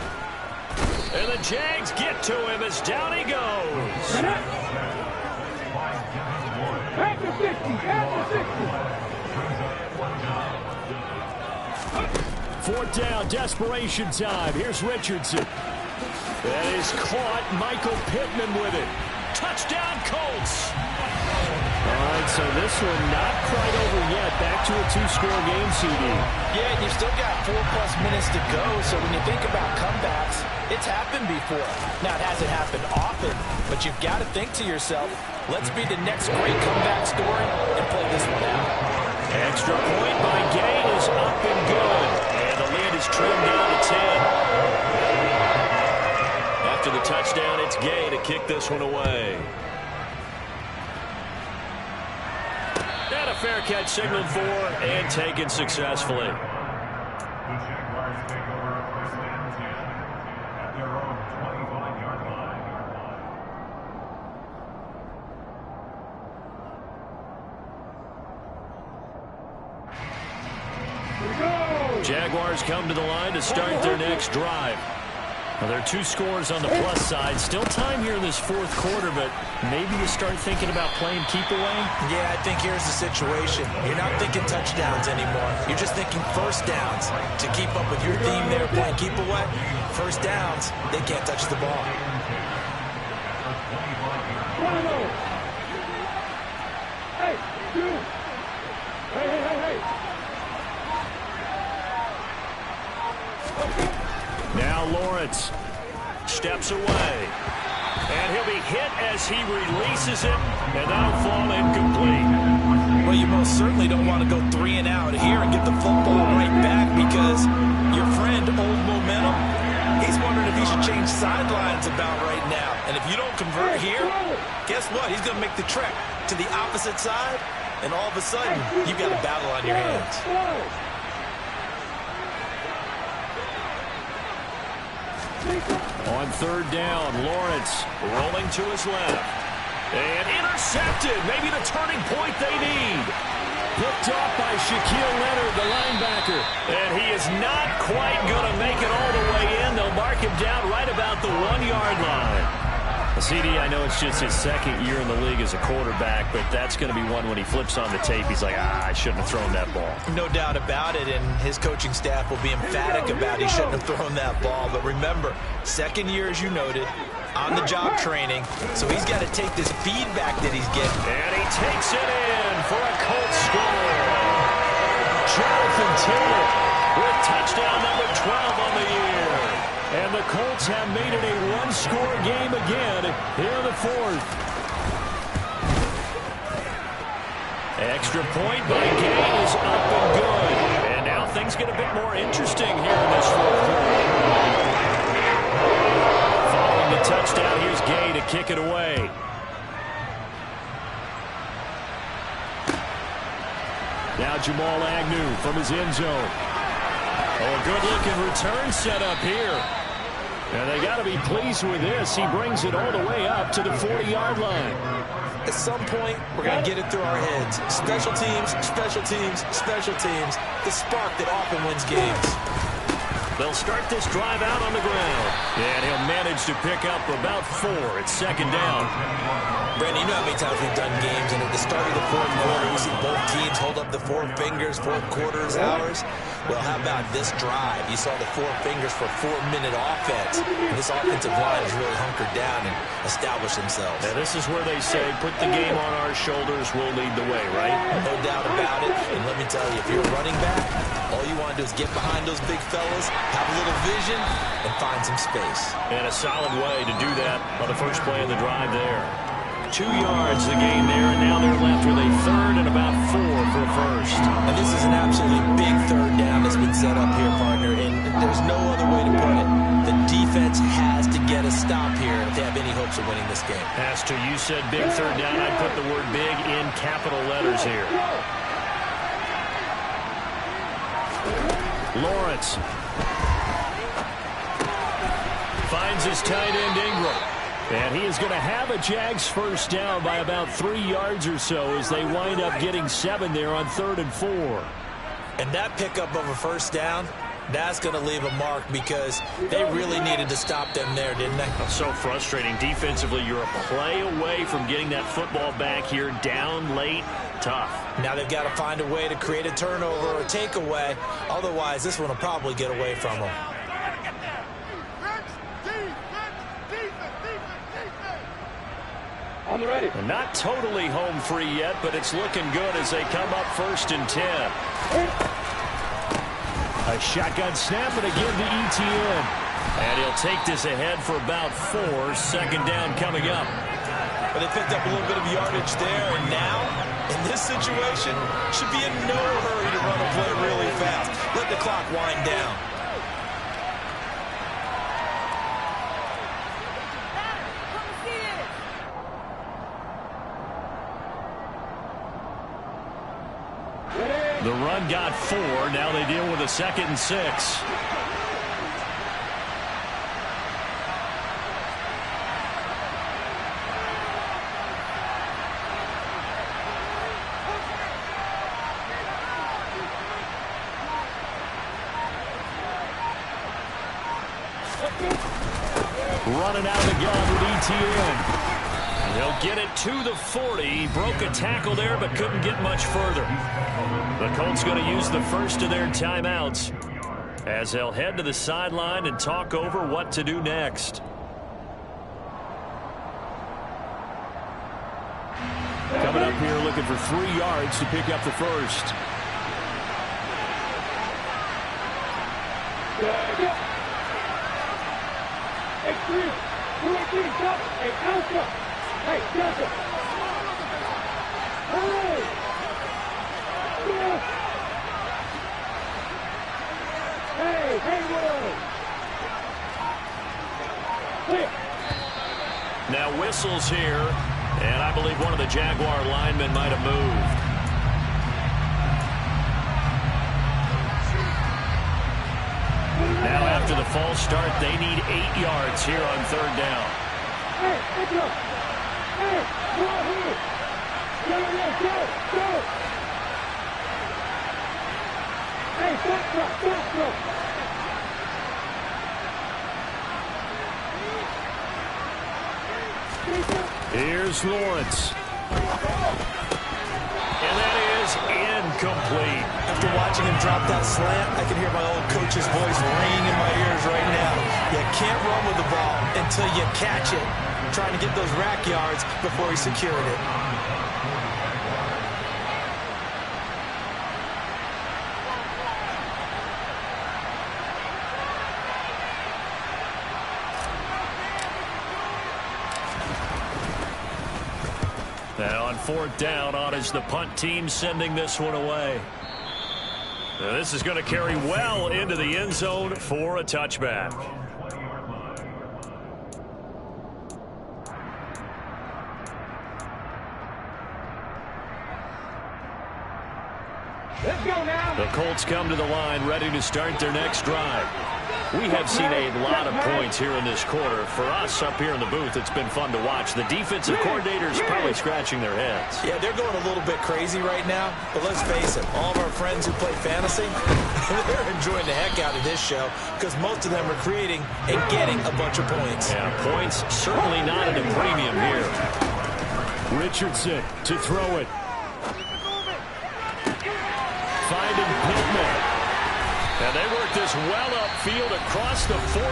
And the Jags get to him as down he goes. Panther 60. 4th down, desperation time. Here's Richardson. That is caught. Michael Pittman with it. Touchdown, Colts. All right, so this one not quite over yet. Back to a 2-score game, CD. Yeah, and you've still got 4+ minutes to go, so when you think about comebacks, it's happened before. Now, it hasn't happened often, but you've got to think to yourself, let's be the next great comeback story and play this one out. Extra point by Gay is up and good. And the lead is trimmed down to 10. After the touchdown, it's Gay to kick this one away. And a fair catch signaled for and taken successfully. Jaguars come to the line to start their next drive. Now, there are 2 scores on the plus side. Still time here in this 4th quarter, but maybe you start thinking about playing keep away? Yeah, I think here's the situation. You're not thinking touchdowns anymore. You're just thinking first downs. To keep up with your theme there, playing keep away, first downs, they can't touch the ball. Hey. Now Lawrence Steps away. And he'll be hit as he releases it, and that'll fall incomplete. Well, you most certainly don't want to go 3 and out here and get the football right back, because your friend, Old Momentum, he's wondering if he should change sidelines about right now. And if you don't convert here, guess what? He's going to make the trek to the opposite side, and all of a sudden, you've got a battle on your hands. On third down, Lawrence rolling to his left. And intercepted. Maybe the turning point they need. Picked off by Shaquille Leonard, the linebacker. And he is not quite going to make it all the way in. They'll mark him down right about the 1-yard line. CD, I know it's just his second year in the league as a quarterback, but that's going to be one when he flips on the tape. He's like, I shouldn't have thrown that ball. No doubt about it, and his coaching staff will be emphatic about he shouldn't have thrown that ball. But remember, second year, as you noted, on-the-job training, so he's got to take this feedback that he's getting. And he takes it in for a Colts score. Jonathan Taylor with touchdown number 12 on the year. And the Colts have made it a one-score game again here in the fourth. Extra point by Gay is up and good. And now things get a bit more interesting here in this fourth quarter. Following the touchdown, here's Gay to kick it away. Now Jamal Agnew from his end zone. Oh, a good-looking return set up here. And they got to be pleased with this. He brings it all the way up to the 40-yard line. At some point, we're going to get it through our heads. Special teams, special teams, special teams. The spark that often wins games. They'll start this drive out on the ground. And he'll manage to pick up about 4 at second down. Brandon, you know how many times we've done games, and at the start of the fourth quarter, you see both teams hold up the 4 fingers, fourth quarter is ours. Well, how about this drive? You saw the 4 fingers for 4-minute offense. And this offensive line has really hunkered down and established themselves. And this is where they say, put the game on our shoulders, we'll lead the way, right? No doubt about it. And let me tell you, if you're a running back, all you want to do is get behind those big fellas, have a little vision, and find some space. And a solid way to do that on the first play of the drive there. 2 yards the gain there, and now they're left with a third and about 4 for a first. And this is an absolutely big third down that's been set up here, partner, and there's no other way to put it. The defense has to get a stop here if they have any hopes of winning this game. As to you said big third down, I'd put the word big in capital letters here. Lawrence finds his tight end Ingram. And he is going to have a Jags first down by about 3 yards or so as they wind up getting 7 there on 3rd and 4. And that pickup of a first down, that's going to leave a mark because they really needed to stop them there, didn't they? So frustrating. Defensively, you're a play away from getting that football back here down late. Tough. Now they've got to find a way to create a turnover or takeaway. Otherwise, this one will probably get away from them. And not totally home free yet, but it's looking good as they come up 1st and 10. A shotgun snap and again to ETN. And he'll take this ahead for about 4. 2nd down coming up. But they picked up a little bit of yardage there, and now, in this situation, should be in no hurry to run a play really fast. Let the clock wind down. The run got 4. Now they deal with a 2nd and 6. Running out of the gun with ETN. They'll get it to the 40. He broke a tackle there but couldn't get much further. The Colts going to use the first of their timeouts as they'll head to the sideline and talk over what to do next. Coming up here looking for 3 yards to pick up the first. Hey, Delta! Hey! Hey, Haywood! Clear! Now whistles here, and I believe one of the Jaguar linemen might have moved. Now after the false start. They need 8 yards here on third down. Hey, let's go. Hey, go ahead. Go. Hey, stop. Here's Lawrence. And that is incomplete. After watching him drop that slant, I can hear my old coach's voice ringing in my ears right now. You can't run with the ball until you catch it. Trying to get those rack yards before he secured it. And on fourth down, on is the punt team sending this one away. Now this is going to carry well into the end zone for a touchback. Let's go now. The Colts come to the line ready to start their next drive. We have seen a lot of points here in this quarter. For us up here in the booth, it's been fun to watch. The defensive coordinators probably scratching their heads. Yeah, they're going a little bit crazy right now, but let's face it, all of our friends who play fantasy, they're enjoying the heck out of this show because most of them are creating and getting a bunch of points. Yeah, points certainly not at a premium here. Richardson to throw it. Finding Pittman. And they work this well upfield across the 45.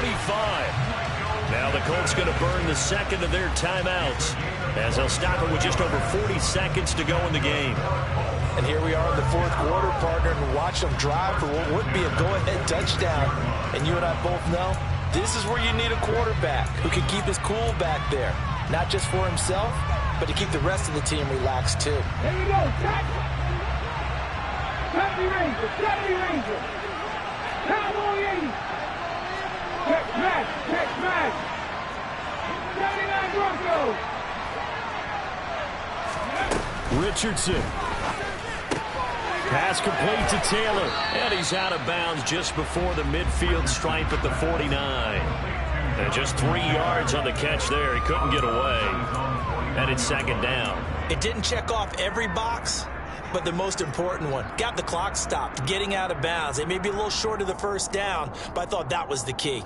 Now the Colts going to burn the second of their timeouts as they'll stop it with just over 40 seconds to go in the game. And here we are in the fourth quarter, partner, and watch them drive for what would be a go-ahead touchdown. And you and I both know this is where you need a quarterback who can keep his cool back there. Not just for himself, but to keep the rest of the team relaxed too. There you go, Jack. Saturday Ranger. Cowboy 80. Check smash. 79 Broncos. Richardson. Pass complete to Taylor. And he's out of bounds just before the midfield stripe at the 49. And just 3 yards on the catch there. He couldn't get away. And it's second down. It didn't check off every box, but the most important one. Got the clock stopped, getting out of bounds. It may be a little short of the first down, but I thought that was the key.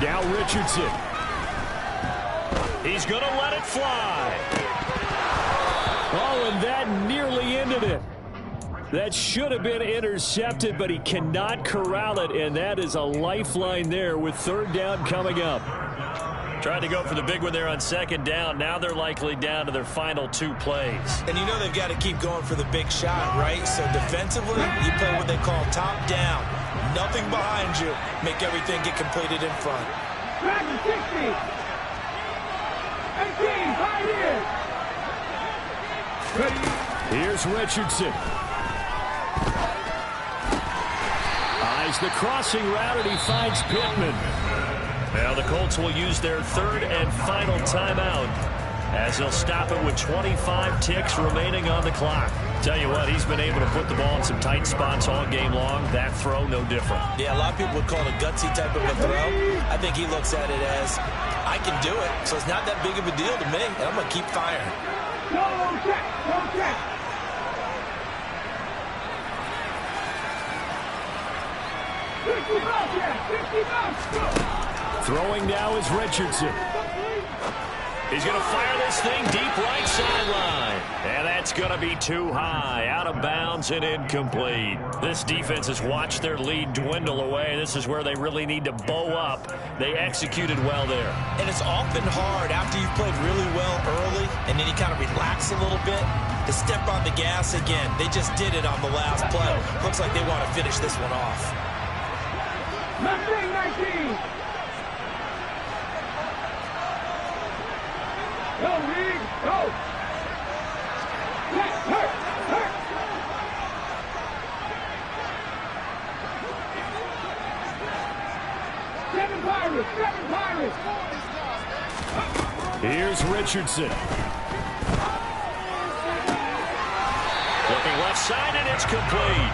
Now Richardson. He's going to let it fly. Oh, and that nearly ended it. That should have been intercepted, but he cannot corral it, and that is a lifeline there with third down coming up. Tried to go for the big one there on second down. Now they're likely down to their final 2 plays. And you know they've got to keep going for the big shot, right? So defensively, you play what they call top down. Nothing behind you. Make everything get completed in front. Back to 60. 18, right here. Here's Richardson. Eyes the crossing route, and he finds Pittman. Now the Colts will use their third and final timeout as they'll stop it with 25 ticks remaining on the clock. Tell you what, he's been able to put the ball in some tight spots all game long. That throw, no different. Yeah, a lot of people would call it a gutsy type of a throw. I think he looks at it as, I can do it, so it's not that big of a deal to me, and I'm going to keep firing. Go check. Throwing now is Richardson. He's going to fire this thing deep right sideline. And that's going to be too high. Out of bounds and incomplete. This defense has watched their lead dwindle away. This is where they really need to bow up. They executed well there. And it's often hard after you've played really well early and then you kind of relax a little bit to step on the gas again. They just did it on the last play. Looks like they want to finish this one off. 19. Go, Reed, go! Hurt! Here's Richardson. Looking left side, and it's complete.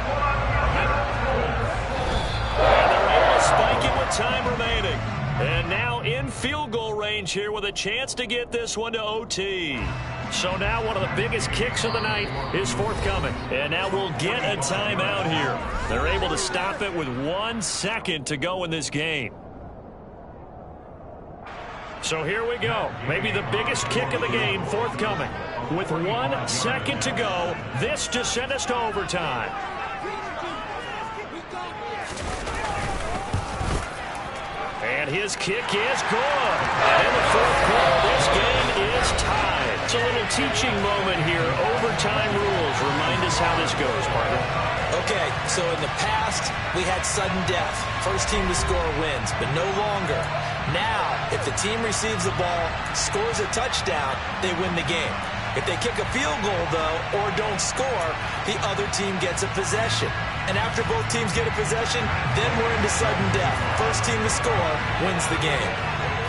And they're able to spike it with time remaining. And now in field goal range here with a chance to get this one to OT. So now one of the biggest kicks of the night is forthcoming. And now we'll get a timeout here. They're able to stop it with 1 second to go in this game. So here we go. Maybe the biggest kick of the game forthcoming. With 1 second to go, this to send us to overtime. And his kick is good. And in the fourth quarter, this game is tied. It's a little teaching moment here. Overtime rules. Remind us how this goes, partner. Okay, so in the past, we had sudden death. First team to score wins, but no longer. Now, if the team receives the ball, scores a touchdown, they win the game. If they kick a field goal, though, or don't score, the other team gets a possession. And after both teams get a possession, then we're into sudden death. First team to score wins the game.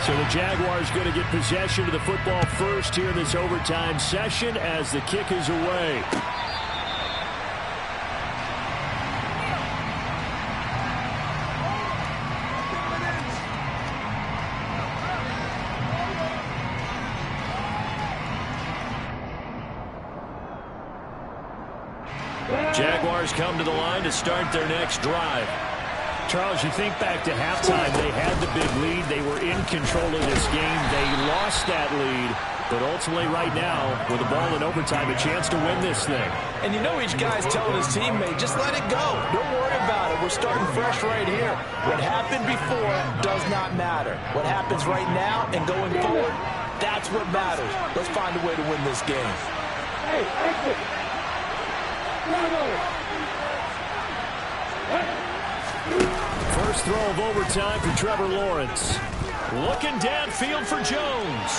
So the Jaguars going to get possession of the football first here in this overtime session as the kick is away. Jaguars come to the line to start their next drive. Charles, you think back to halftime, they had the big lead. They were in control of this game. They lost that lead. But ultimately right now, with the ball in overtime, a chance to win this thing. And you know each guy's telling his teammate, just let it go. Don't worry about it. We're starting fresh right here. What happened before does not matter. What happens right now and going forward, that's what matters. Let's find a way to win this game. Hey, exit. First throw of overtime for Trevor Lawrence. Looking downfield for Jones.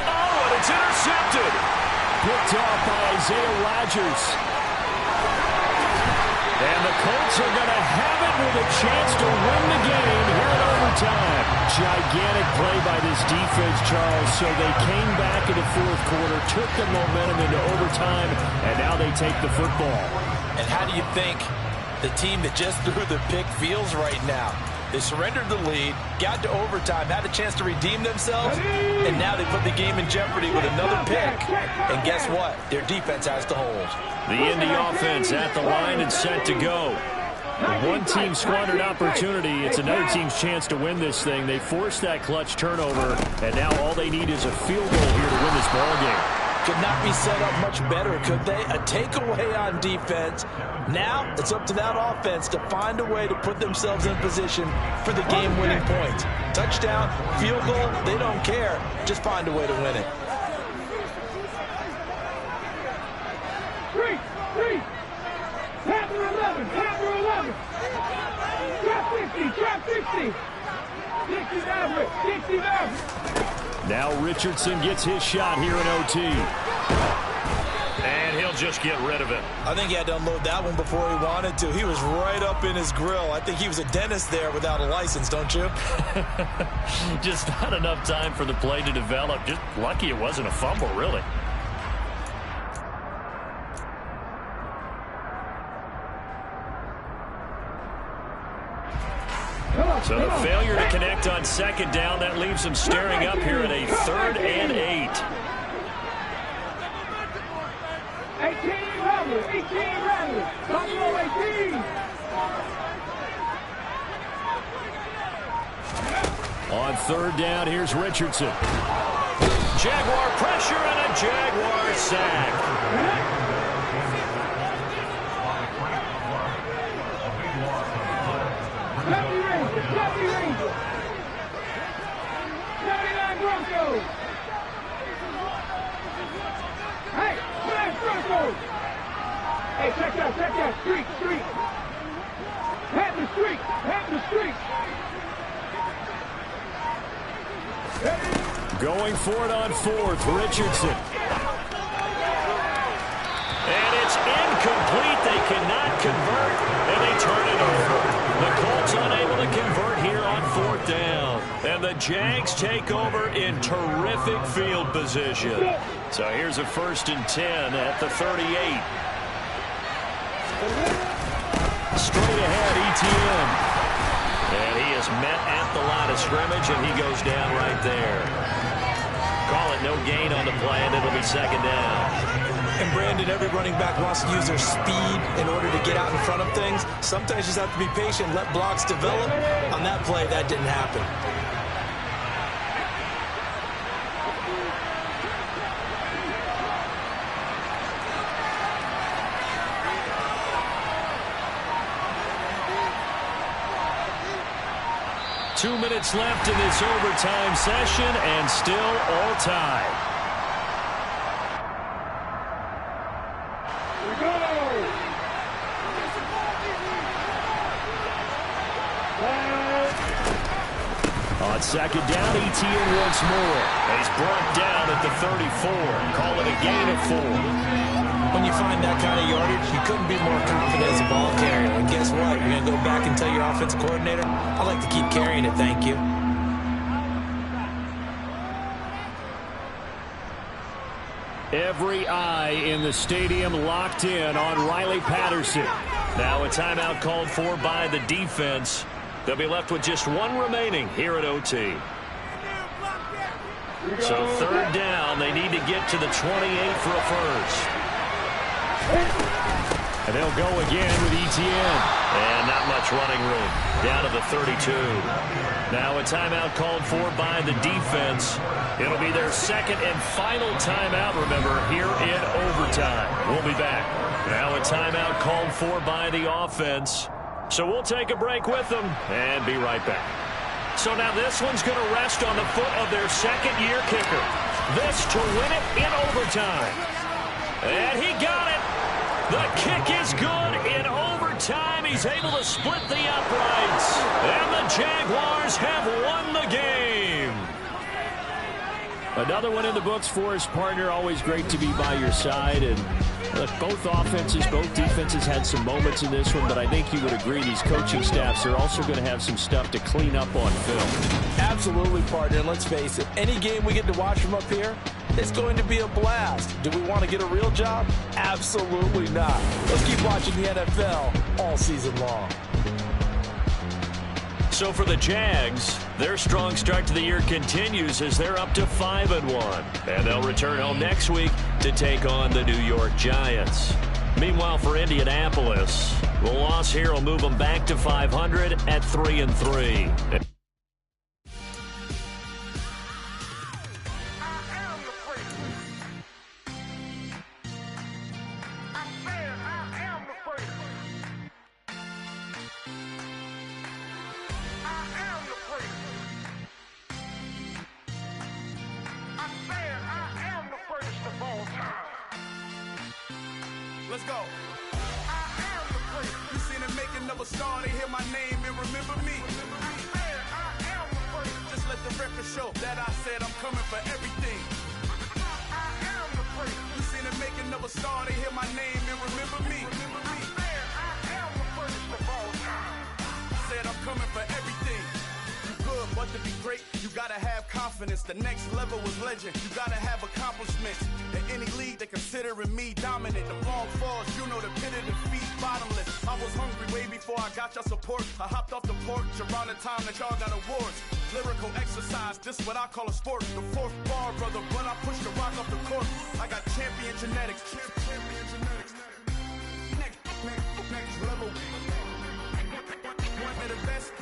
Oh, and it's intercepted. Picked off by Isaiah Rodgers. And the Colts are going to have it with a chance to win the game here in overtime. Gigantic play by this defense, Charles. So they came back in the fourth quarter, took the momentum into overtime, and now they take the football. And how do you think the team that just threw the pick feels right now? They surrendered the lead, got to overtime, had a chance to redeem themselves, and now they put the game in jeopardy with another pick. And guess what? Their defense has to hold. The Indy offense at the line and set to go. One team squandered opportunity. It's another team's chance to win this thing. They forced that clutch turnover, and now all they need is a field goal here to win this ball game. Could not be set up much better, could they? A takeaway on defense. Now it's up to that offense to find a way to put themselves in position for the game-winning points. Touchdown, field goal, they don't care. Just find a way to win it. Three. Panther 11. Trap 60. 60 average. Now Richardson gets his shot here in OT. And he'll just get rid of it. I think he had to unload that one before he wanted to. He was right up in his grill. I think he was a dentist there without a license, don't you? Just not enough time for the play to develop. Just lucky it wasn't a fumble, really. So the failure to connect on second down, that leaves them staring up here at a 3rd and 8. 18 Ramblers. Buffalo 18. On 3rd down, here's Richardson. Jaguar pressure and a Jaguar sack. Happy Ranger. 99 Broncos. Hey, where's Broncos? Hey, check that. Streak. Panther streak. Going for it on 4th, Richardson. And it's incomplete. They cannot convert, and they turn it over. The Colts unable to convert here on 4th down. And the Jags take over in terrific field position. So here's a 1st and 10 at the 38. Straight ahead, Etienne. And he is met at the line of scrimmage, and he goes down right there. Call it no gain on the play, and it'll be 2nd down. And Brandon, every running back wants to use their speed in order to get out in front of things. Sometimes you just have to be patient, let blocks develop. On that play, that didn't happen. Two minutes left in this overtime session, and still all tied. On 2nd down, Etienne once more. And he's brought down at the 34. Call it a gain of 4. When you find that kind of yardage, you couldn't be more confident as a ball carrier. And guess what? You're going to go back and tell your offensive coordinator, I'd like to keep carrying it, thank you. Every eye in the stadium locked in on Riley Patterson. Now a timeout called for by the defense. They'll be left with just one remaining here at OT. So 3rd down, they need to get to the 28 for a first. And they'll go again with Etienne. And not much running room. Down to the 32. Now a timeout called for by the defense. It'll be their 2nd and final timeout, remember, here in overtime. We'll be back. Now a timeout called for by the offense. So we'll take a break with them and be right back. So now this one's going to rest on the foot of their 2nd-year kicker. This to win it in overtime. And he got it. The kick is good in overtime. He's able to split the uprights. And the Jaguars have won the game. Another one in the books for his partner. Always great to be by your side. And look, both offenses, both defenses had some moments in this one, but I think you would agree these coaching staffs are also going to have some stuff to clean up on film. Absolutely, partner. And let's face it, any game we get to watch from up here, it's going to be a blast. Do we want to get a real job? Absolutely not. Let's keep watching the NFL all season long. So for the Jags, their strong start to the year continues as they're up to 5-1. And they'll return home next week to take on the New York Giants. Meanwhile, for Indianapolis, the loss here will move them back to 500 at 3-3. Let's go. I am the prince. You seen the making of a star, they hear my name and remember me. I am the prince. Just let the record show that I said I'm coming for everything. I am the prince. You seen the making of a star, they hear my name and remember me. I am the prince of all time. Said I'm coming for everything. You good, but to be great, you gotta have confidence. The next level was legend. You gotta have accomplishments. In any league, they considering me dominant. The long falls, you know the pit of defeat, bottomless. I was hungry way before I got your support. I hopped off the porch around the time that y'all got awards. Lyrical exercise, this what I call a sport. The fourth bar, brother, when I push the rock off the court. I got champion genetics. Champion genetics. Next level. One of the best.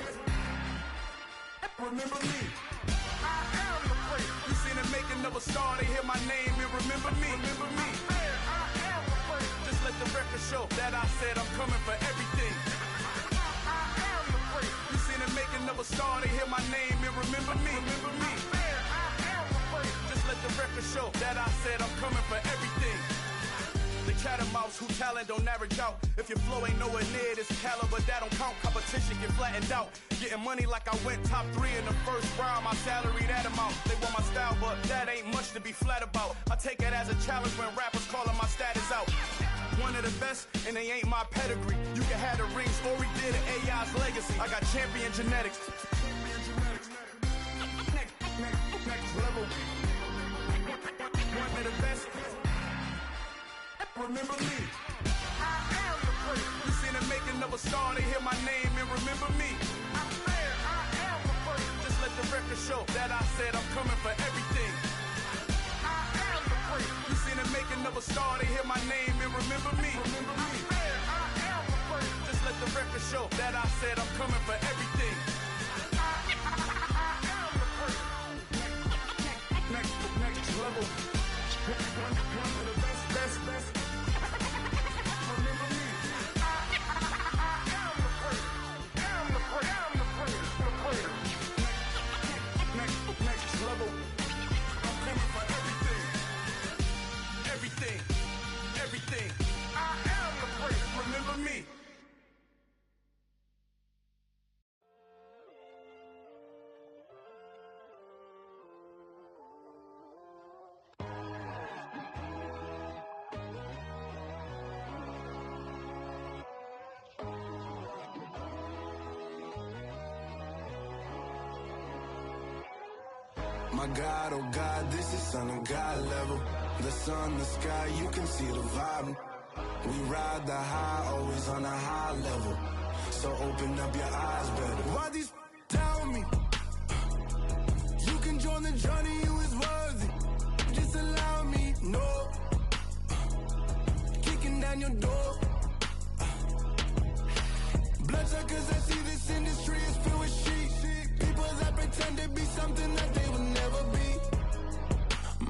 Remember me. I am the prince. You seen the making of a star, they hear my name and remember me. Remember me. I am the prince. Just let the record show that I said I'm coming for everything. I am the prince. You seen the making of a star, they hear my name and remember me. Remember me. I am the prince. Just let the record show that I said I'm coming for everything. The cat and mouse who talent don't average out. If your flow ain't nowhere near this caliber, that don't count. Competition get flattened out. Getting money like I went top 3 in the first round. My salary that amount. They want my style, but that ain't much to be flat about. I take it as a challenge when rappers calling my status out. One of the best, and they ain't my pedigree. You can have the rings, or we did it, AI's legacy. I got champion genetics. One of the best. Remember me. I am the first. You seen the making of a star, they hear my name and remember me. I swear I am the first. Just let the record show that I said I'm coming for everything. I am the first. You seen the making of a star, they hear my name and remember me. Remember me. I swear I am the first. Just let the record show that I said I'm coming for everything. I am the first. Next level. One of the best. Remember me. I am the first. I'm the first. Next level. I'm coming for everything. I am the first. Remember me. My God, oh God, this is Son of God level. The sun, the sky, you can see the vibe. We ride the high, always on a high level. So open up your eyes better. Why these tell me? You can join the journey, you is worthy. Just allow me, no. Kicking down your door. Bloodsuckers, I see this industry is filled with sheep. People that pretend to be something that they will never be.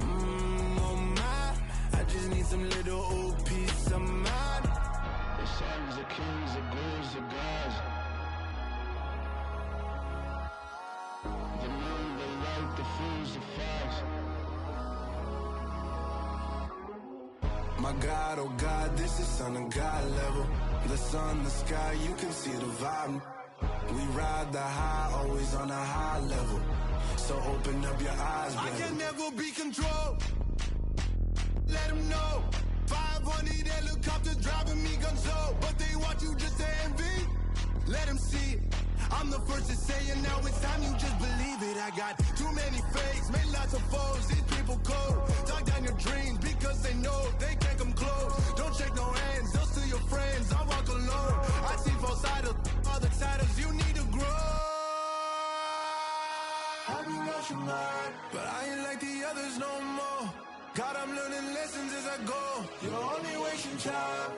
Oh my, I just need some little old peace of mind. The sons of kings, the gurus of gods. The moon, the light, the fools, the facts. My God, oh God, this is Son of God level. The sun, the sky, you can see the vibe. We ride the high, always on a high level. So open up your eyes, baby. I can never be controlled. Let them know. 500 helicopters driving me gunso. But they want you just to envy. Let them see it. I'm the first to say it, now it's time you just believe it. I got too many fakes, made lots of foes. These people cold. Talk down your dreams because they know they can't come close. Don't shake no hands, those to your friends. I walk alone. I see both sides of other titles. You need to grow. I've been rushing hard, but I ain't like the others no more. God, I'm learning lessons as I go. You're only wasting time.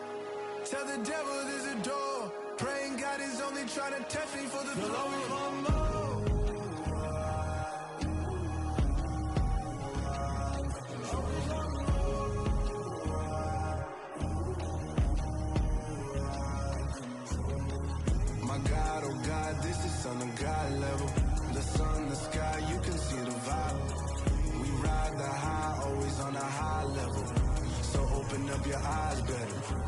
Tell the devil there's a door. Praying God is only trying to test me for the flow. My God, oh God, this is Son of God level. The sun, the sky, you can see the vibe. We ride the high, always on a high level. So open up your eyes better.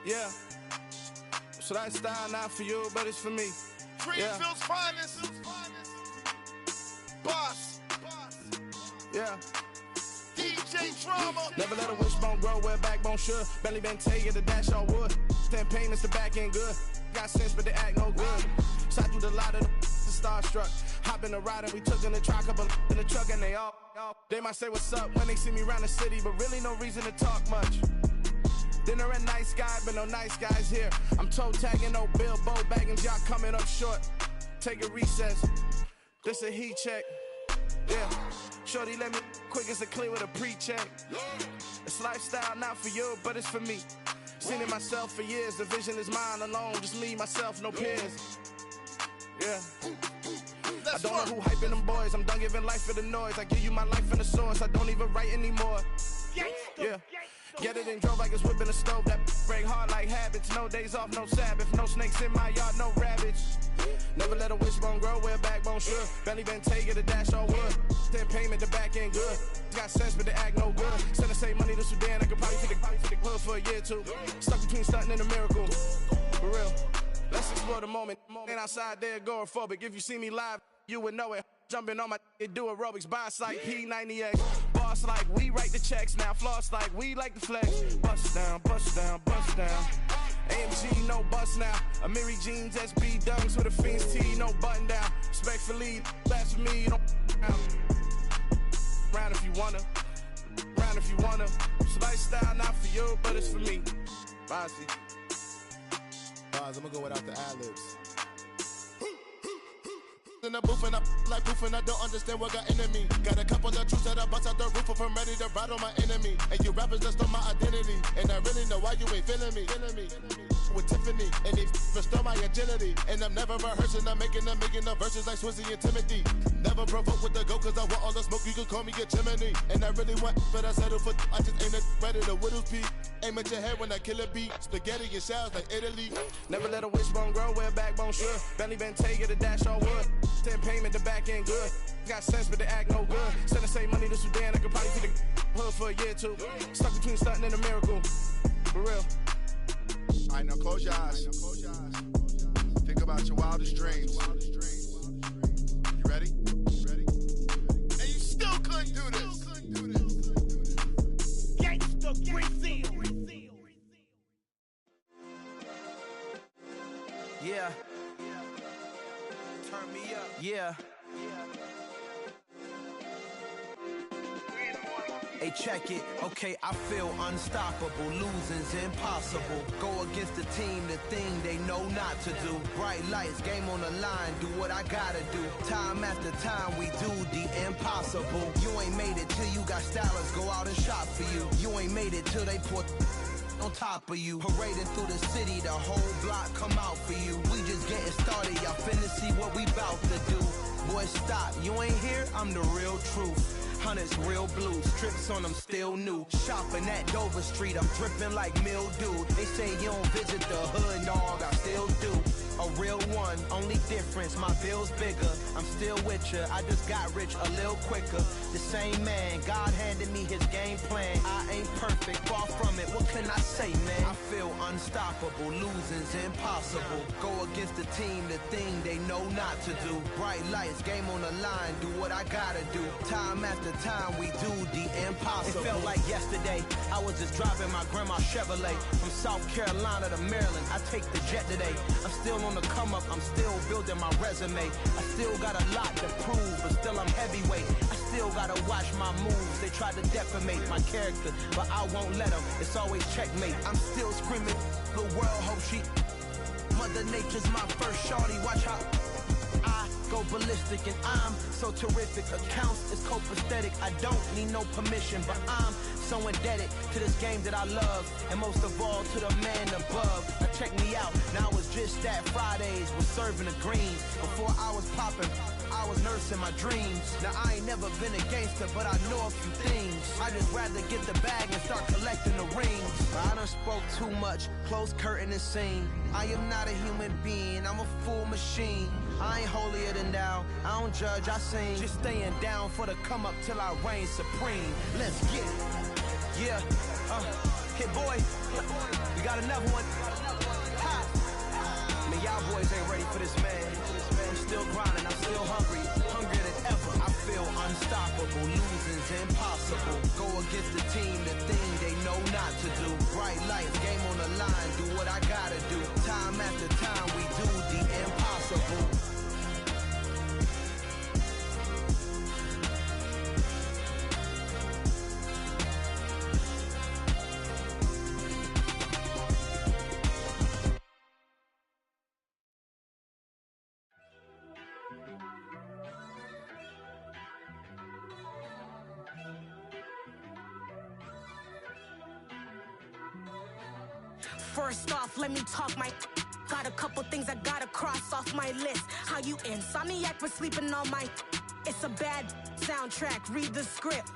Yeah. So that style not for you, but it's for me. Greenfield's finest. Boss. Yeah. DJ Drama. Never let a wishbone grow where backbone should. Belly been taking the dash all wood. Stand pain is the back end good. Got sense, but they act no good. Shot through the lot of the starstruck. Hop in the ride and we took in the truck, couple in the truck and they all. They might say what's up when they see me around the city, but really no reason to talk much. Dinner at nice guy, but no nice guys here. I'm toe tagging, no Bilbo baggins, y'all coming up short. Take a recess. This a heat check. Yeah. Shorty let me quick as a clear with a pre-check. It's lifestyle not for you, but it's for me. Seen it myself for years. The vision is mine alone. Just me, myself, no peers. Yeah. I don't know who hyping them boys. I'm done giving life for the noise. I give you my life in the source. I don't even write anymore. Yeah. Get it and drove like it's whipping a stove. That break hard like habits. No days off, no Sabbath. No snakes in my yard, no rabbits. Never let a wishbone grow where backbone should. Belly been taking the dash all wood. Then payment, the back end good. Got sense, but they act no good. Send the same money to Sudan. I could probably take the clothes for a year or two. Stuck between stunting and a miracle. For real. Let's explore the moment. Ain't outside there agoraphobic. If you see me live, you would know it. Jumping on my do aerobics, boss like P90X. Boss like we write the checks now. Floss like we like the flex. Bust down, bust down, bust down. AMG, no bust now. Amiri jeans, SB dunks with a Fiends tee, no button down. Respectfully, that's for me, don't round if you wanna. Round if you wanna. It's lifestyle, not for you, but it's for me. Bossy. Bars, I'm gonna go without the ad-libs. In the booth and I like proof and I don't understand what got into me. Got a couple of truths that I bust out the roof if I'm ready to ride on my enemy. And you rappers just stole my identity, and I really know why you ain't feeling me. With Tiffany, and they restore my agility. And I'm never rehearsing, I'm making a million of verses like Swizzy and Timothy. Never provoke with the go, cause I want all the smoke, you can call me a chimney. And I really want, but I settle for, I just ain't ready to whittles peak. Aim at your head when I kill a beat. Spaghetti and shells like Italy. Never let a wishbone grow where a backbone should. Bentley Bentayga, the dash on wood. 10 payment, the back end good. Got sense, but the act no good. Send the same money to Sudan, I could probably see the hood for a year or two. Stuck between stunting and a miracle. For real. Alright, now close your eyes. Think about your wildest dreams. You ready? And you still couldn't do this. Gangsta Brazil. Yeah. Turn me up. Yeah. Hey, check it. Okay, I feel unstoppable. Losing's impossible. Go against the team, the thing they know not to do. Bright lights, game on the line. Do what I gotta do. Time after time, we do the impossible. You ain't made it till you got stylists go out and shop for you. You ain't made it till they put on top of you. Parading through the city, the whole block come out for you. We just getting started, y'all finna see what we bout to do. Boy, stop, you ain't here, I'm the real truth. Hunters, real blue, strips on them still new. Shopping at Dover Street, I'm dripping like mildew. They say you don't visit the hood, dog, I still do. A real one, only difference, my bill's bigger. I'm still with ya, I just got rich a little quicker. The same man, God handed me his game plan. I ain't perfect, far from it, what can I say, man? I feel unstoppable, losing's impossible. Go against the team, the thing they know not to do. Bright lights, game on the line, do what I gotta do. Time after time, we do the impossible. It felt like yesterday, I was just driving my grandma's Chevrolet. From South Carolina to Maryland, I take the jet today. I'm still on the come up, I'm still building my resume. I still got a lot to prove, but still I'm heavyweight. I still gotta watch my moves. They try to defamate my character, but I won't let them. It's always checkmate. I'm still screaming, the world hope she. Mother Nature's my first shorty, watch how I go ballistic and I'm so terrific. Accounts is copacetic, I don't need no permission, but I'm so indebted to this game that I love, and most of all to the man above. Now check me out, now it's just that Fridays was serving the greens. Before I was popping, I was nursing my dreams. Now I ain't never been a gangster, but I know a few things. I just rather get the bag and start collecting the rings. I done spoke too much, close curtain and scene. I am not a human being, I'm a full machine. I ain't holier than thou, I don't judge, I sing. Just staying down for the come up till I reign supreme. Let's get it. Yeah, Hit Boy, we got another one. Ha. Man, y'all boys ain't ready for this, man. I'm still grinding, I'm still hungry, hungrier than ever. I feel unstoppable, losing's impossible. Go against the team, the thing they know not to do. Bright lights, game on the line, do what I gotta do. Time after time, we do the impossible. First off, let me talk my. Got a couple things I gotta cross off my list. How you insomniac for sleeping on my. It's a bad soundtrack, read the script.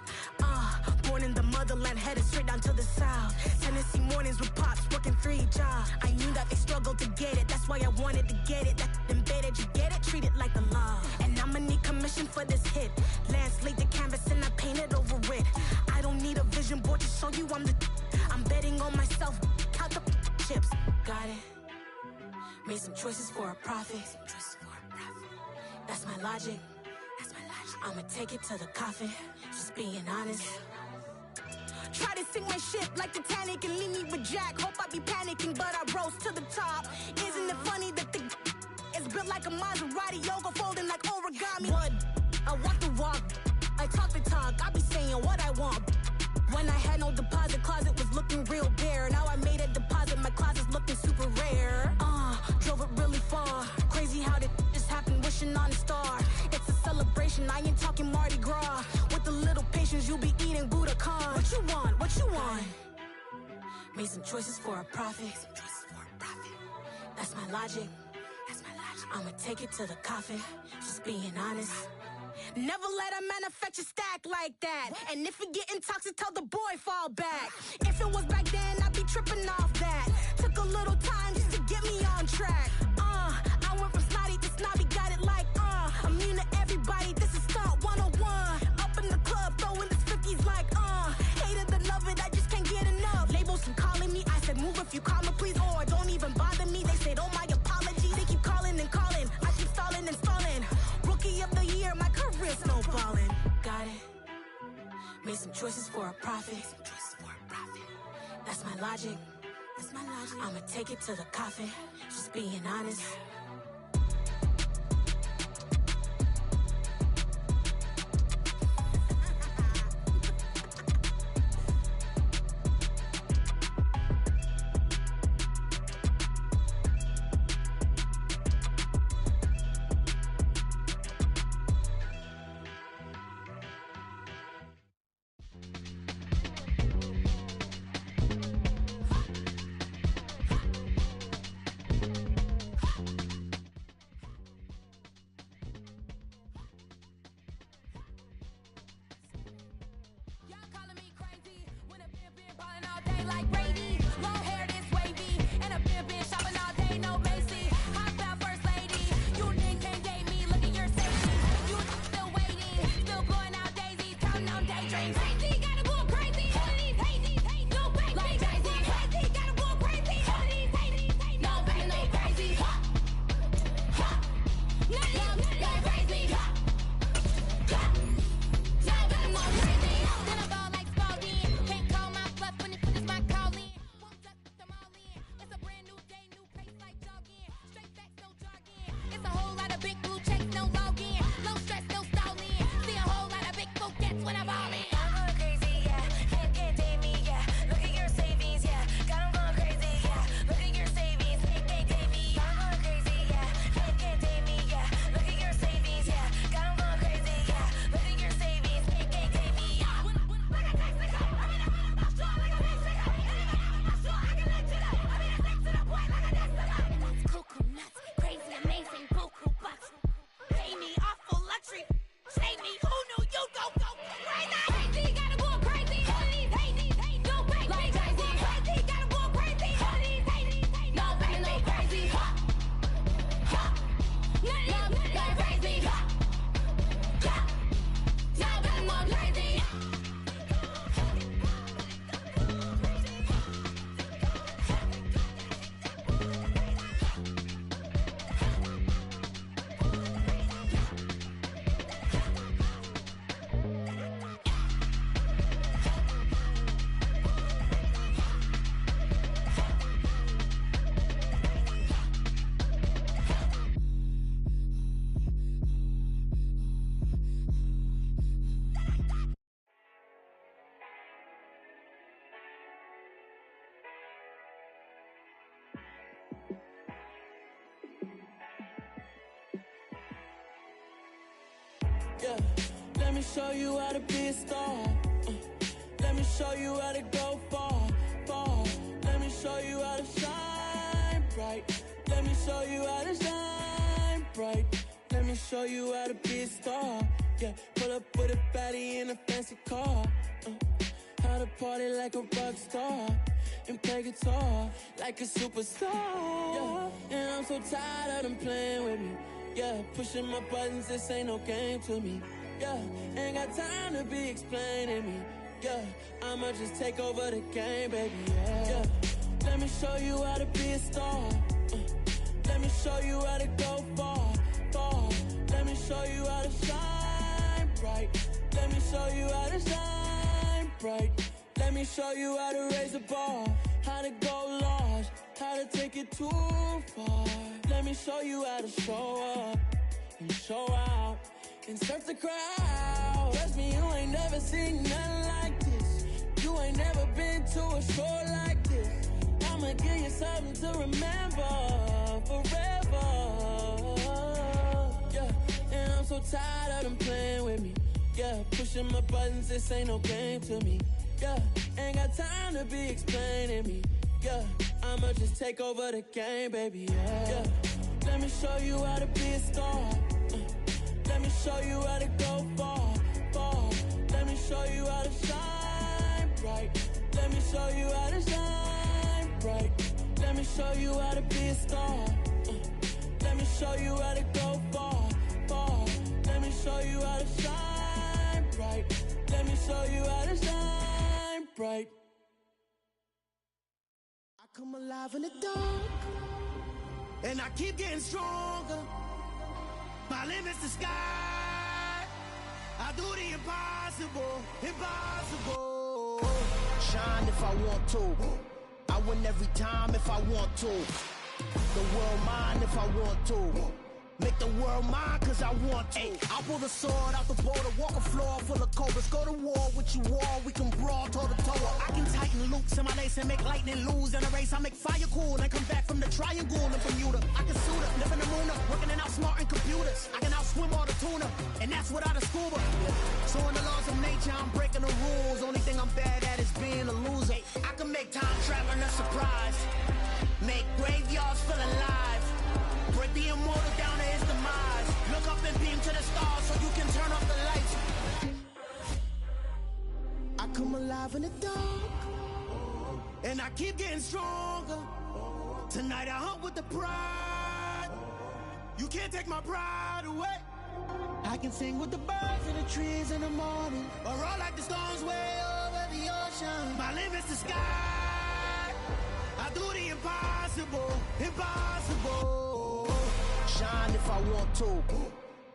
Born in the motherland, headed straight down to the south. Tennessee mornings with pops, working 3 jobs. I knew that they struggled to get it, that's why I wanted to get it. That embedded, you get it, treat it like a law. And I'ma need commission for this hit. Lance laid the canvas and I painted over it. I don't need a vision board to show you I'm the. I'm betting on myself, count the chips. Got it. Made some choices for a profit. That's my logic. That's my logic. I'ma take it to the coffin, just being honest. Try to sink my ship like Titanic and leave me with Jack. Hope I be panicking, but I rose to the top. Isn't it funny that the is built like a Maserati, yoga folding like origami? What? I walk the walk, I talk the talk, I be saying what I want. When I had no deposit, closet was looking real bare. Now I made a deposit, my closet's looking super rare. Drove it really far. Crazy how did this happen, wishing on a star. It's a celebration, I ain't talking Mardi Gras. With a little patience, you'll be eating Budokan. What you want? What you want? Made some choices for a profit. That's my logic. That's my logic. I'ma take it to the coffin, just being honest. Never let a manufacture stack like that. And if it getting toxic, tell the boy fall back. If it was back then, I'd be tripping off that. Took a little time just to get me on track. I went from snotty to snobby, got it like, immune to everybody, this is stunt 101. Up in the club, throwing this 50s like, hate it, love it, I just can't get enough. Labels and calling me, I said move if you call me, please, or don't even bother me. They said, oh my apology, they keep calling and calling. I keep stalling and stalling. Rookie of the year, my career snowballing. Got it. Made some choices for a profit. That's my logic. That's my logic. I'ma take it to the coffin, just being honest. Yeah, let me show you how to be a star. Let me show you how to go far, far. Let me show you how to shine bright. Let me show you how to shine bright. Let me show you how to be a star. Yeah, pull up with a baddie in a fancy car. How to party like a rock star and play guitar like a superstar. Yeah, and I'm so tired of them playing with me. Yeah, pushing my buttons, this ain't no game to me. Yeah, ain't got time to be explaining me. Yeah, I'ma just take over the game, baby. Yeah, let me show you how to be a star. Let me show you how to go far, far. Let me me show you how to shine bright. Let me show you how to shine bright. Let me show you how to raise the bar, how to go large, how to take it too far. Let me show you how to show up and show out and surf the crowd. Trust me, you ain't never seen nothing like this. You ain't never been to a show like this. I'ma give you something to remember forever. Yeah, and I'm so tired of them playing with me. Yeah, pushing my buttons, this ain't no game to me. Yeah, ain't got time to be explaining me. Yeah, I'ma just take over the game, baby. Yeah, let me show you how to be a star. Let me show you how to go far, far. Let me show you how to shine bright. Let me show you how to shine bright. Let me show you how to be a star. Let me show you how to go far, far. Let me show you how to shine bright. Let me show you how to shine bright. I come alive in the dark, and I keep getting stronger. My limit's the sky. I do the impossible, impossible. Shine if I want to. I win every time if I want to. The world mine if I want to. Make the world mine cause I want to. I'll pull the sword out the border, walk a floor full of cobras. Go to war with you all, we can brawl toe to toe. I can tighten loops in my lace and make lightning lose in a race. I make fire cool and come back from the triangle in Bermuda. I can suit up, live in the moon up, working and outsmarting computers. I can outswim all the tuna, and that's without a scuba. So in the laws of nature, I'm breaking the rules. Only thing I'm bad at is being a loser. I can make time traveling a surprise, make graveyards feel alive, break the immortal down to his demise. Look up and beam to the stars so you can turn off the lights. I come alive in the dark, and I keep getting stronger. Tonight I hunt with the pride. You can't take my pride away. I can sing with the birds and the trees in the morning, or roll like the storms way over the ocean. My limit's the sky. I do the impossible, impossible. Shine if I want to.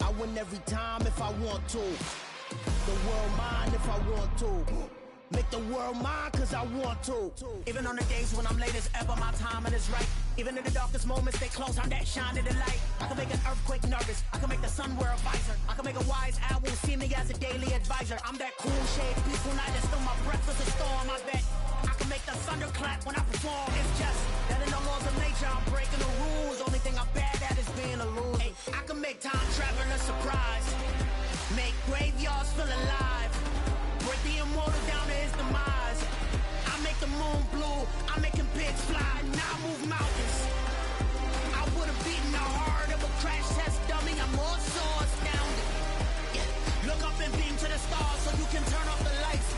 I win every time if I want to. The world mine if I want to. Make the world mine cause I want to. Even on the days when I'm late as ever, my timing is right. Even in the darkest moments, stay close, I'm that shining the light. I can make an earthquake nervous, I can make the sun wear a visor. I can make a wise owl see me as a daily advisor. I'm that cool shade, peaceful night that's still my breath is a storm. I bet I can make the thunder clap when I perform. It's just that in the laws of nature, I'm breaking the rules. Only thing I'm bad at is being a loser. Hey, I can make time traveling a surprise, make graveyards feel alive, break the immortal down to his demise. I make the moon blue, I'm making pigs fly, now I move mountains. I would've beaten the heart of a crash test dummy, I'm more so astounded. Yeah. Look up and beam to the stars so you can turn off the lights.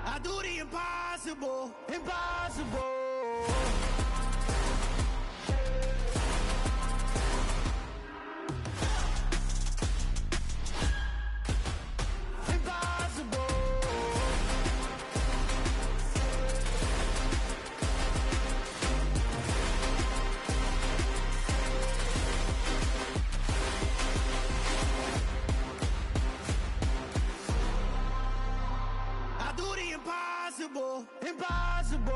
I do the impossible, impossible. Impossible, impossible.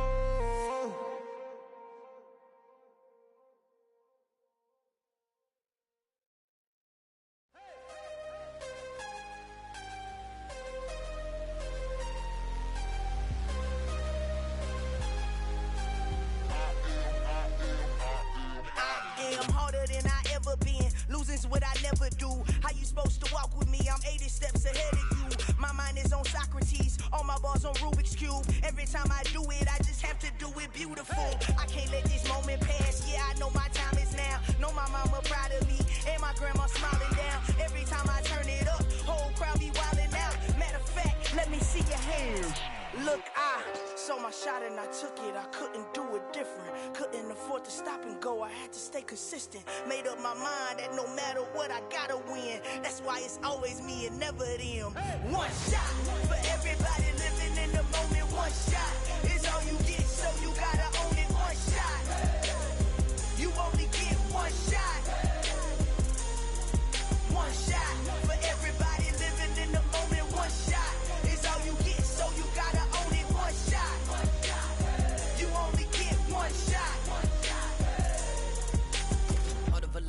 I'm harder than I ever been. Losing's what I never do. How you supposed to walk with me? I'm 80 steps ahead of you. My mind is on Socrates, all my bars on Rubik's Cube. Every time I do it, I just have to do it beautiful. I can't let this moment pass. Yeah, I know my time is now. Know my mama proud of me, and my grandma smiling down. Every time I turn it up, whole crowd be wilding out. Matter of fact, let me see your hands. Look, I saw my shot and I took it. I couldn't do it different. Couldn't afford to stop and go. I had to stay consistent. Made up my mind that no matter what, I gotta win. That's why it's always me and never them. One shot for everybody living in the moment. One shot is all you get.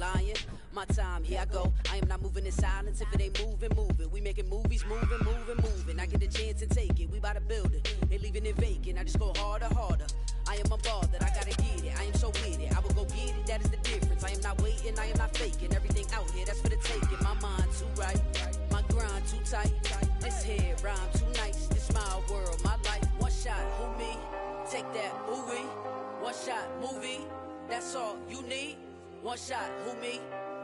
lying. My time, here I go. I am not moving in silence. If it ain't moving, move it. We making movies, moving. I get a chance and take it. We bout to build it. Ain't leaving it vacant. I just go harder. I am a ball that I gotta get it. I am so with it. I will go get it. That is the difference. I am not waiting. I am not faking. Everything out here, that's for the taking. My mind too right. My grind too tight. This here rhyme too nice. This my world, my life. One shot, who me? Take that, ooh-wee. One shot, movie. That's all you need. One shot, who me?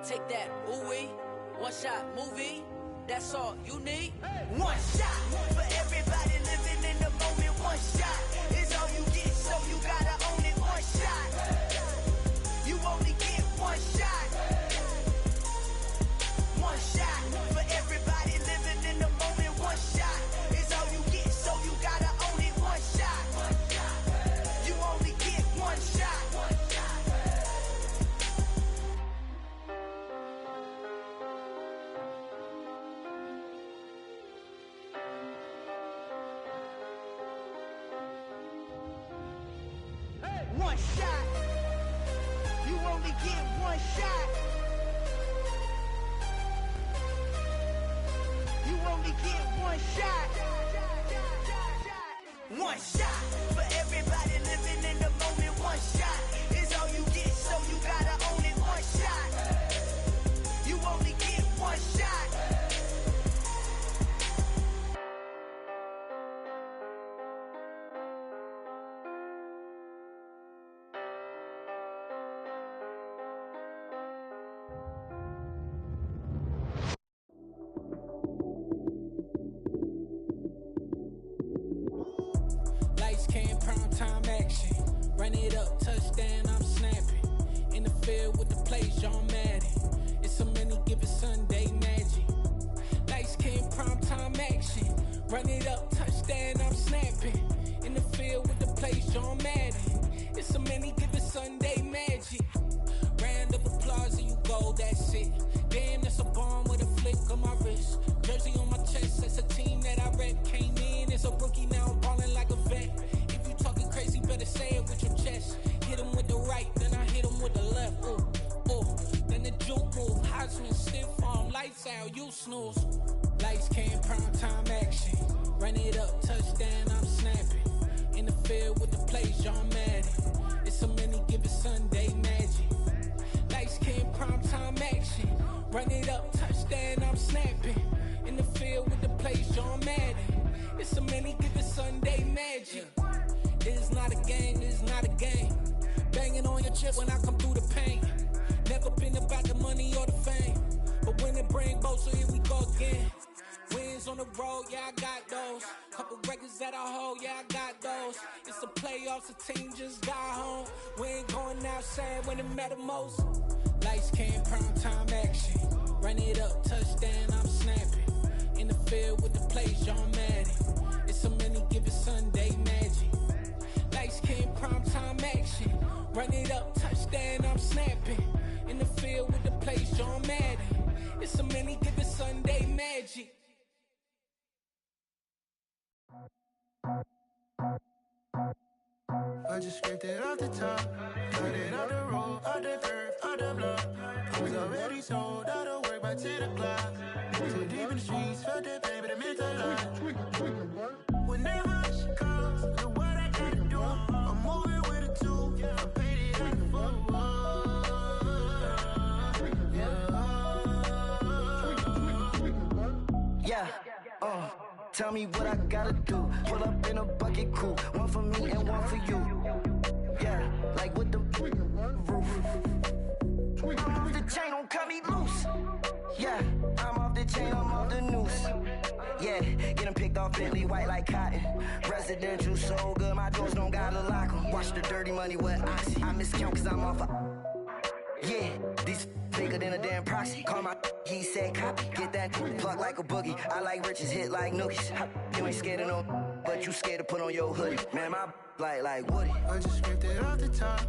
Take that, ooh-wee. One shot, movie. That's all you need. One shot for everybody living in the moment. One shot is all you get, so you gotta own it. One shot. You only get one shot. One shot for everybody living in the moment. One shot is all you get, so you gotta own it. One shot. You only get one shot. One shot. You only get one shot. You only get one shot. One shot for everybody living in the moment. One shot is all you get, so you gotta own it. One shot. You only get one shot. Lights came, prime time action. Run it up, touchdown, I'm snapping. In the field with the plays, John Madden. It's a many given Sunday magic. Lights came, prime time action. Run it up, touchdown, I'm snapping. In the field with the plays, John Madden. It's a many given Sunday magic. Round of applause and you go, that's it. Damn, that's a bomb with a flick on my wrist. Jersey on my chest, that's a team that I rep. Came in as a rookie, now I'm ballin' like a vet. If you talking crazy, better say it with your chest. Hit him with the right, then I hit him with the left. Ooh, ooh. Then the juke move, Heisman, stiff arm, lights out, you snooze. Lights came, prime time action. Run it up, touchdown, I'm snapping. In the field with the plays, John Madden. It's a many given Sunday magic. Lights came, prime time action. Run it up, touchdown, I'm snapping. In the field with the plays, John Madden. It's a many given Sunday magic. It's not a game, it's not a game. Banging on your chip when I come through the pain. Never been about the money or the fame. But when it bring both, so here we go again. Wins on the road, yeah, I got those. Couple records that I hold, yeah, I got those. It's the playoffs, the team just got home. We ain't going outside when it matter most. Lights came, prime time action. Run it up, touchdown, I'm snapping. In the field with the plays, John Madden. It's a many given Sunday magic. Lights came, prime time action. Run it up, touchdown, I'm snapping. In the field with the plays, John Madden. It's a many given Sunday magic. I just scraped it off the top, cut it off the road, off the curve, off the block. I was already sold out of work by 10 o'clock. Too deep in the streets, felt that pain, but it meant a lot. When that rush comes, look what I gotta do. I'm moving with a two, I paid it out the foot. Yeah, tell me what I gotta do. Pull up in a bucket crew, one for me and one for you. Yeah, like with the roof. I'm off the chain, don't cut me loose. Yeah, I'm off the chain, I'm off the noose. Yeah, getting picked off Bentley white like cotton. Residential so good, my doors don't gotta lock 'em. Watch the dirty money with oxy. I miscount cause I'm off a... Yeah, these bigger than a damn proxy. Call my he said copy. Get that plug like a boogie. I like riches, hit like nookies. You ain't scared of no, but you scared to put on your hoodie. Man, my like Woody. I just scraped it off the top,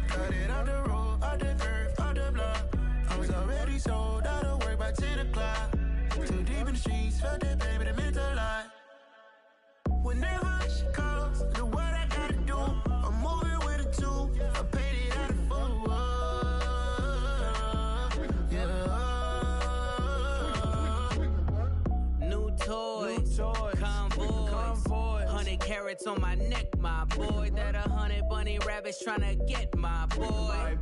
cut it off the road, off the curve, off the block. I was already sold out of work by 10 o'clock. Too deep in the streets, felt that pain, but it meant a lot. When that rush comes, look what I gotta do. I'm moving with a two, I paid it out of foot. carats on my neck, my boy. That 100 bunny rabbits tryna get, my boy.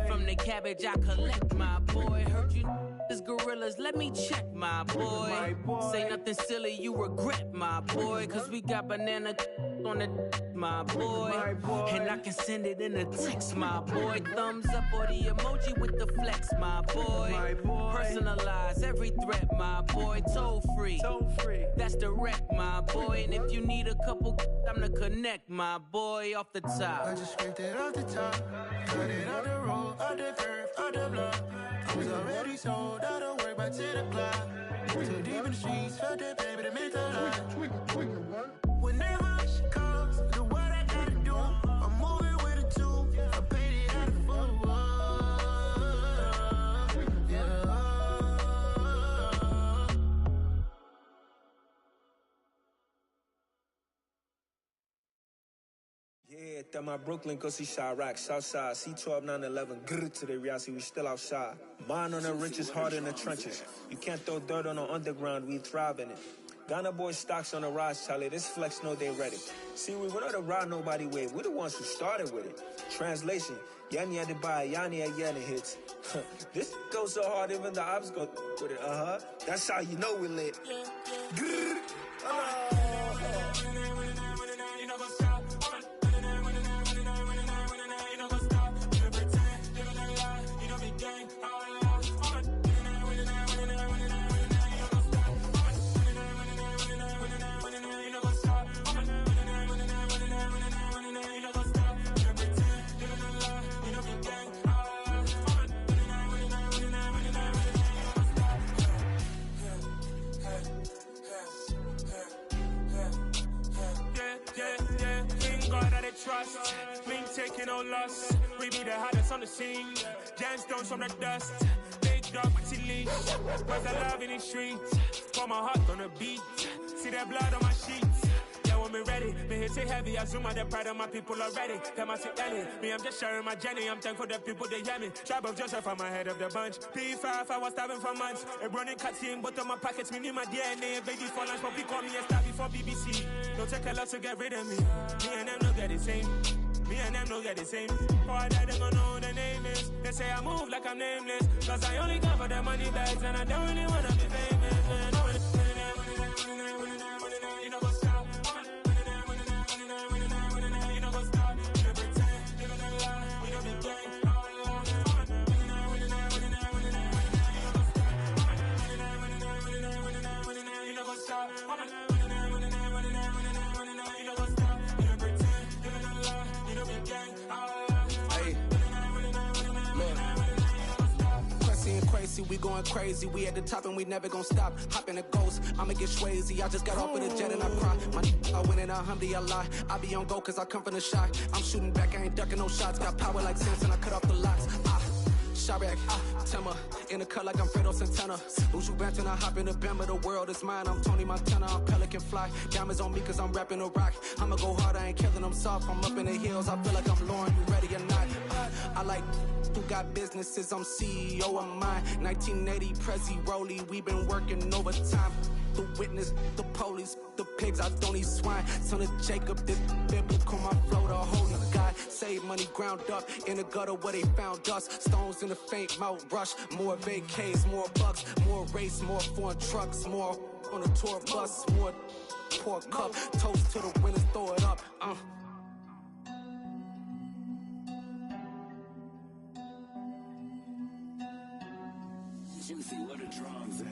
From the cabbage I collect, my boy. Heard you is gorillas, let me check, my boy. Say nothing silly, you regret, my boy. Cause we got banana on the my boy. And I can send it in a text, my boy. Thumbs up or the emoji with the flex, my boy. Personalize every threat, my boy. Toll free. That's direct, my boy. And if you need a couple, I'm to connect, my boy, off the top. I just scraped it off the top, cut it on the road, on the curve, on the block. I was already sold, I don't worry about 10 o'clock. Too deep in the streets, felt that baby to make a lot. Whenever she calls, do what I gotta do. I'm moving with a two, I paid it out of full. Yeah, that my Brooklyn, go see Chirac, Southside, C12, 911, grrr to the reality, we still outside. Mine on the richest, hard in the trenches. You can't throw dirt on the underground, we thrive in it. Ghana boy stocks on the rise, Charlie, this flex know they ready. See, we went on the ride nobody with, we're the ones who started with it. Translation, Yani had to buy, Yani had Yanni hits. This goes so hard, even the ops go with it, That's how you know we lit. Grrr, trust, we ain't taking no loss. We be the hottest on the scene. Gemstones from the dust. Big dog, pretty leash. Where's the love in the streets? Pour my heart on the beat. See that blood on my sheets. Yeah, when me ready, me hit it heavy. I zoom out the pride of my people already. Them I see Ellie. Me, I'm just sharing my journey. I'm thankful the people they hear me. Tribe of Joseph, I'm ahead of the bunch. P5, I was starving for months. A running cutscene, but on my pockets, me need my DNA. Baby for lunch, but we call me a star before BBC. Don't take a lot to get rid of me. Me and them don't get the same. Me and them don't get the same. For I die, they gon' know who the name is. They say I move like I'm nameless. Cause I only come for the money bags. And I don't really wanna be famous, man. You know what's up? You know what's up? You don't pretend. You don't lie. We don't be gang. You know what's up? Crazy, we going crazy. We at the top and we never gon' stop. Hop in a ghost, I'ma get swayzy. I just got off with a jet and I cry. I win in a Humvee, I lie. I be on go cause I come from the shot. I'm shooting back, I ain't ducking no shots. Got power like Samson, I cut off the locks. Chirac, Timmer, in the cut like I'm Fredo Santana. Uju Banton, I hop in the Bama, the world is mine. I'm Tony Montana, I'm Pelican Fly. Diamonds on me cause I'm rapping a rock. I'ma go hard, I ain't killing them soft. I'm up in the hills, I feel like I'm Lauren, you ready or not? I like who got businesses, I'm CEO of mine. 1980, Prezi Rolly, we been working overtime. The witness, the police, the pigs, I don't eat swine. Son of Jacob, this biblical, my flow, the holy God. Save money ground up in the gutter where they found us. Stones in the faint mouth rush. More vacays, more bucks, more race, more foreign trucks, more on a tour bus, more poor cup. Toast to the winners, throw it up. Juicy, where the drums at?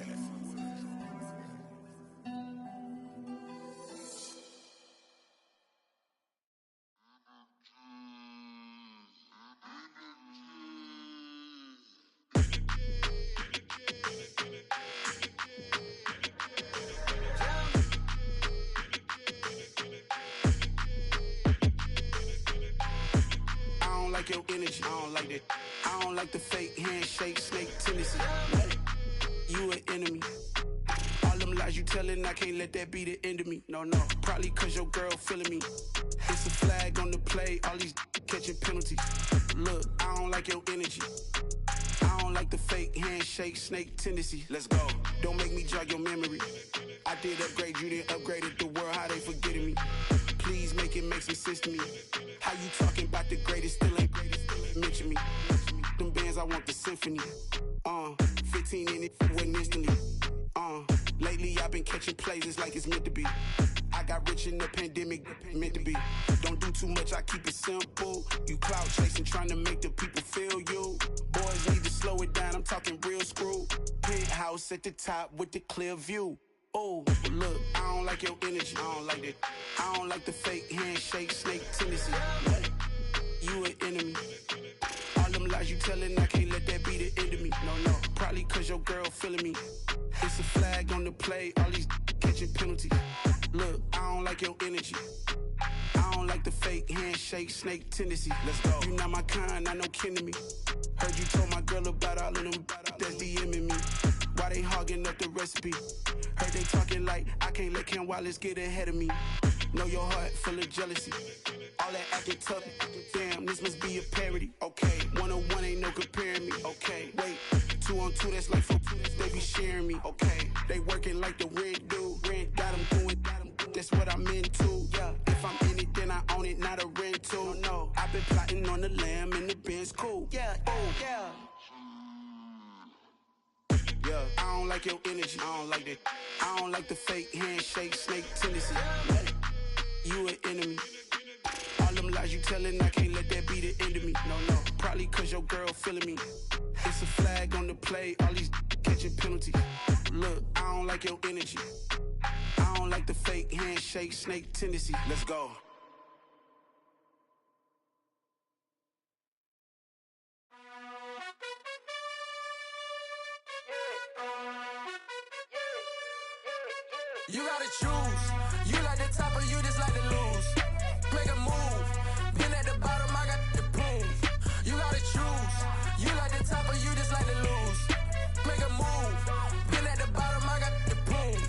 Your energy, I don't like that. I don't like the fake handshake, snake tendency. You an enemy. All them lies you telling, I can't let that be the end of me. No, probably cause your girl feeling me. It's a flag on the play, all these catching penalties. Look, I don't like your energy. I don't like the fake handshake, snake tendency. Let's go. Don't make me jog your memory. I did upgrade, you didn't upgrade it. The world, how they forgetting me. please make some sense to me. How you talking about the greatest, still ain't mention me. Them bands, I want the symphony. 15 in it, wasn't instantly. Lately I've been catching plays, it's like it's meant to be. I got rich in the pandemic, meant to be. Don't do too much, I keep it simple. You clout chasing, trying to make the people feel you. Boys need to slow it down, I'm talking real screw. Penthouse at the top with the clear view. Oh, look, I don't like your energy, I don't like that. I don't like the fake handshake, snake tendency. You an enemy. All them lies you telling, I can't let that be the end of me. No, probably cause your girl feeling me. It's a flag on the play, all these catching penalties. Look, I don't like your energy. I don't like the fake handshake, snake tendency. Let's go. You not my kind, not no kin to me. Heard you told my girl about all of them that's DMing me. Why they hogging up the recipe? Heard they talking like I can't let Ken Wallace get ahead of me. Know your heart full of jealousy. All that acting tough, damn, this must be a parody. Okay, 1-on-1 ain't no comparing me. Okay, wait, 2-on-2, that's like 4, they be sharing me. Okay, they working like the rent dude. Rent got them doing, that's what I'm into. Yeah, if I'm in it, then I own it, not a rental. No, I've been plotting on the lamb and the Benz cool. Yeah, oh, yeah. Yeah, I don't like your energy, I don't like that. I don't like the fake handshake, snake tendency. You an enemy. All them lies you telling, I can't let that be the end of me. No, probably cause your girl feeling me. It's a flag on the play, all these catching penalties. Look, I don't like your energy. I don't like the fake handshake, snake tendency. Let's go. You gotta choose. You like the top or you just like to lose. Make a move. Been at the bottom, I got the proof. You gotta choose. You like the top or you just like to lose. Make a move. Been at the bottom, I got the proof.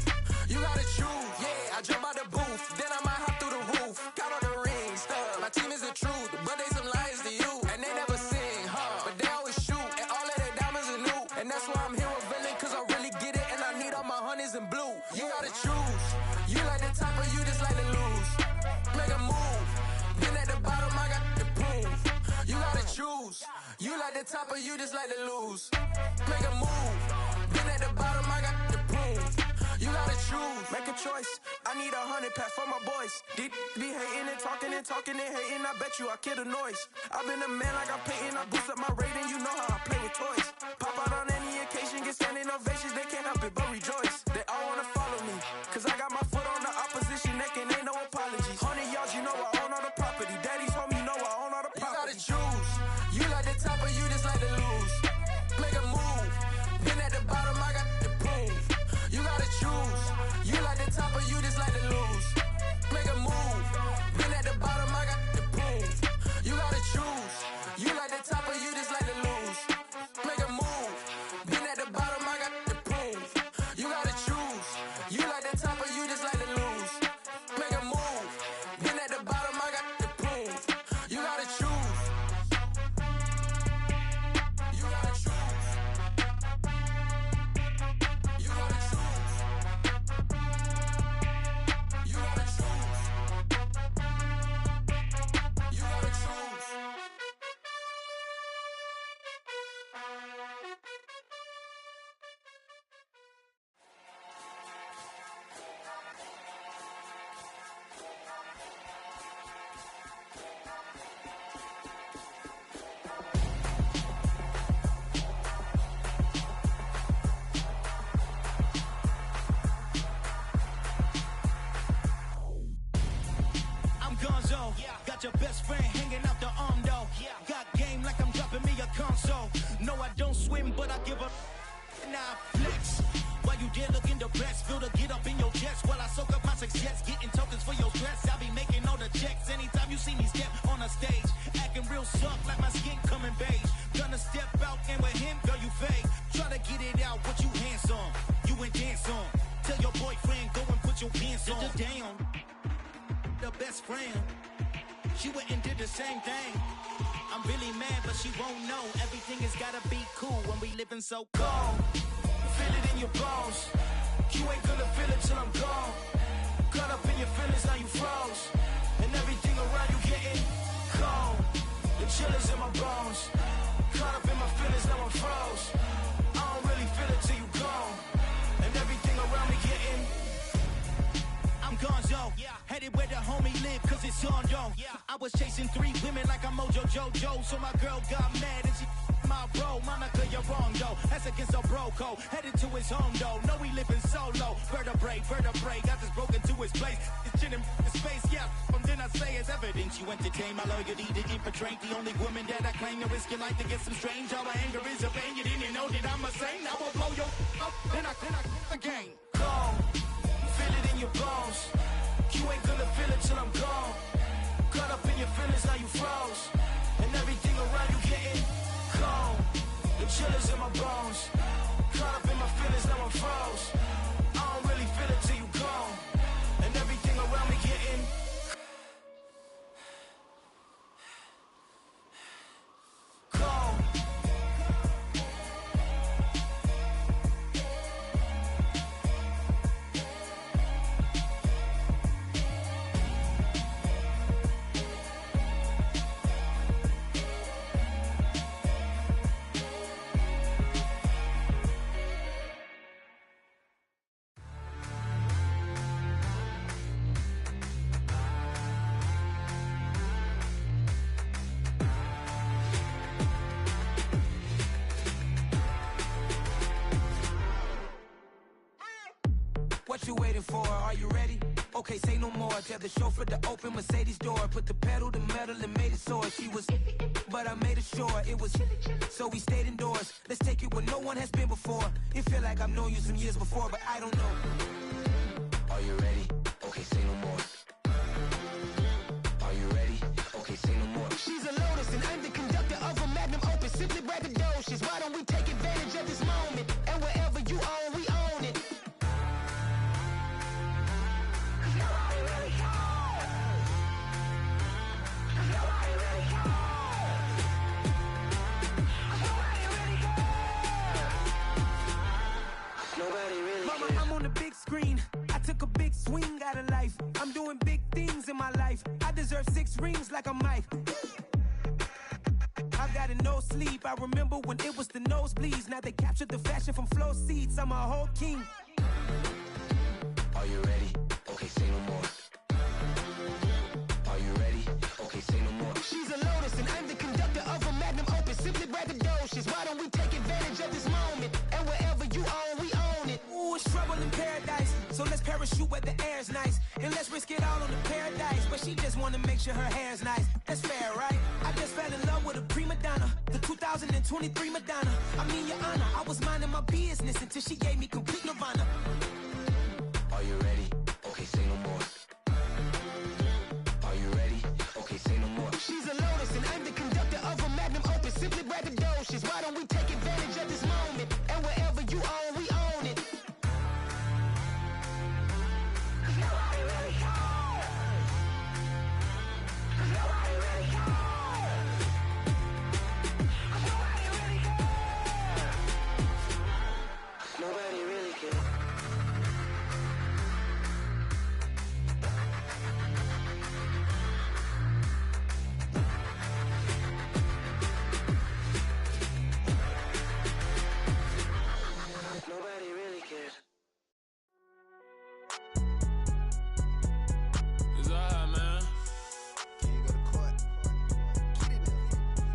You gotta choose. Yeah, I jump out the booth, then I might hop through the roof. Got on the ring, stuff. My team is the truth, but they some liars to you. And they never sing, but they always shoot. And all of their diamonds are new. And that's why I'm here with villain, cause I really get it. And I need all my honeys in blue. You gotta choose. You like the top or you just like to lose. Make a move. Been at the bottom, I got the proof. You gotta choose. You like the top or you just like to lose. Make a move. Been at the bottom, I got the proof. You gotta choose. Make a choice. I need 100 pack for my boys. Be hating and talking and hating. I bet you I kill the noise. I've been a man like I'm Peyton. I boost up my rating. You know how I play with toys. Pop out on any occasion, get standing ovations. They can't help it but rejoice. They all wanna follow me, cause I got my foot on the opposition neck and ain't no apologies. 100 yards, you know I own all the property. Daddy's home, you know I own all the property. You gotta choose. You like the top or you just like to lose. Make a move. Been at the bottom, I got the proof. You gotta choose. You like the top or you just like to lose. Make a move. Been at the bottom, I got the proof. You gotta choose. You like the top or you just like to lose. Make a move. Been at the bottom, I got the proof. You gotta choose. You like the top or you just like to lose. Make a move. Been at the bottom, I got the proof. You gotta choose. You gotta choose. You gotta choose. You gotta choose. You gotta choose. I'm Gonzo. Got your best friend hanging out the arm though. Got game like I'm dropping me a console. No, I don't swim, but I give up. Now I flex. While you there looking the best, feel to get up in your chest while I soak up my success, getting tokens for your stress. I be making all the checks anytime you see me step on a stage, acting real soft like my skin coming beige. Gonna step out and with him, girl, you fake. Try to get it out, what you hands on, you ain't dance on. Tell your boyfriend go and put your pants on. Down, the best friend, she went and did the same thing. I'm really mad, but she won't know. Everything has gotta be cool when we living so cold. Feel it in your bones. You ain't gonna feel it till I'm gone. Caught up in your feelings, now you froze. chillers in my bones. Caught up in my feelings, now I'm froze. I don't really feel it till you gone. And everything around me getting. I'm gonzo, headed where the homie live, cause it's on, yo. I was chasing 3 women like I'm Mojo Jojo, so my girl got mad and she my bro. Monica, you're wrong, though. That's against a bro code. Headed to his home, though. No, he living solo. Vertebrae. I just broke into his place. It's chin in space, yeah. From then I say it's evidence. You entertain my loyalty to infiltrate. The only woman that I claim to risk your life to get some strange. All my anger is a pain. You didn't know that I'm a saint. I will blow your up. Then I again. Gone. Feel it in your bones. You ain't gonna feel it till I'm gone. Caught up in your feelings, now you froze. And everything around you getting cold. The chillers in my bones. Caught up in my feelings, now I'm froze. I don't really feel it till you gone. And everything around me getting cold. What you waiting for? Are you ready? Okay, say no more. Tell the chauffeur to open Mercedes door. Put the pedal to metal and made it soar. She was, but I made it sure it was. So we stayed indoors. Let's take it where no one has been before. It feel like I've known you some years before, but I don't know. Are you ready? Okay, say no more. Are you ready? Okay, say no more. She's a Lotus and I'm the conductor of a magnum opus. Simply braggadocious. Why don't we take advantage of this moment? And wherever you own, we own it. Mama, I'm on the big screen. I took a big swing out of life. I'm doing big things in my life. I deserve 6 rings like a Mike. I got a no sleep. I remember when it was the nosebleeds. Now they captured the fashion from flow seats. I'm a whole king. Are you ready? Okay, say no more. Are you ready? Okay, say no more. She's a Lotus and I'm the conductor of a magnum opus. Simply braggadocious. Why don't we take advantage of this moment? And wherever you own, we own it. Ooh, it's trouble in paradise. So let's parachute where the air's nice. And let's risk it all on the paradise. But she just wanna make sure her hair's nice. That's fair, right? I just fell in love with a prima donna. The 2023 Madonna. I mean, your honor, I was minding my business until she gave me complete nirvana. Are you ready? Okay, say no more. Are you ready? Okay, say no more. She's a Lotus and I'm the conductor of a magnum opus. Simply braggadocious. Why don't we take advantage of this moment? And wherever you own, we own it. Nobody really cares. Nobody really cares. Nobody really cares. Nobody really cares. Nobody really cares. It's alright, man.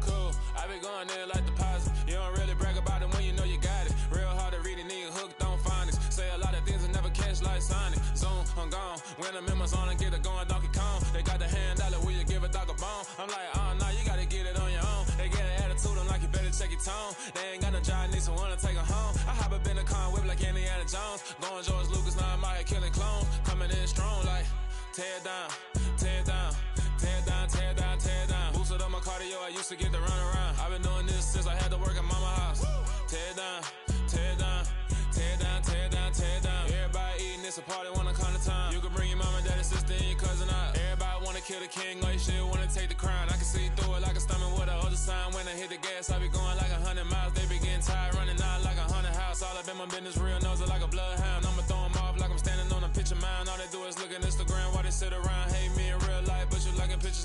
Cool. I been going there like deposit. You don't really brag about it when you know you got it. Real hard to read a nigga hooked on phonics. Say a lot of things and never catch like Sonic. Zoom, I'm gone. When I'm in my zone, I get it going Donkey Kong. They got the $100, will you give a dog a bone? I'm like, oh no, you gotta get it on your own. They get an attitude, I'm like, you better check your tone. They ain't got no job, need someone to take her home. I hop up in the car, whip like Indiana Jones. Going George Lucas, now I'm out here killing clones. Coming in strong like, tear down, tear down, tear down, tear down, tear down. Boosted up my cardio, I used to get to run around. I've been doing this since I had to work at mama house. Tear down, tear down, tear down, tear down, tear down. Everybody eating, it's a party, wanna come to time. You can bring your mama, daddy, sister, and your cousin out. Everybody wanna kill the king, or you shit wanna take the crown. I can see through it like a stomach with a other sign. When I hit the gas, I be going like 100 miles. They be getting tired, running out like 100 house. All up in my business, real nose like a bloodhound. I'ma throw 'em off like I'm standing on a picture mound. All they do is look at Instagram while they sit around. Hate me in real life, but you liking pictures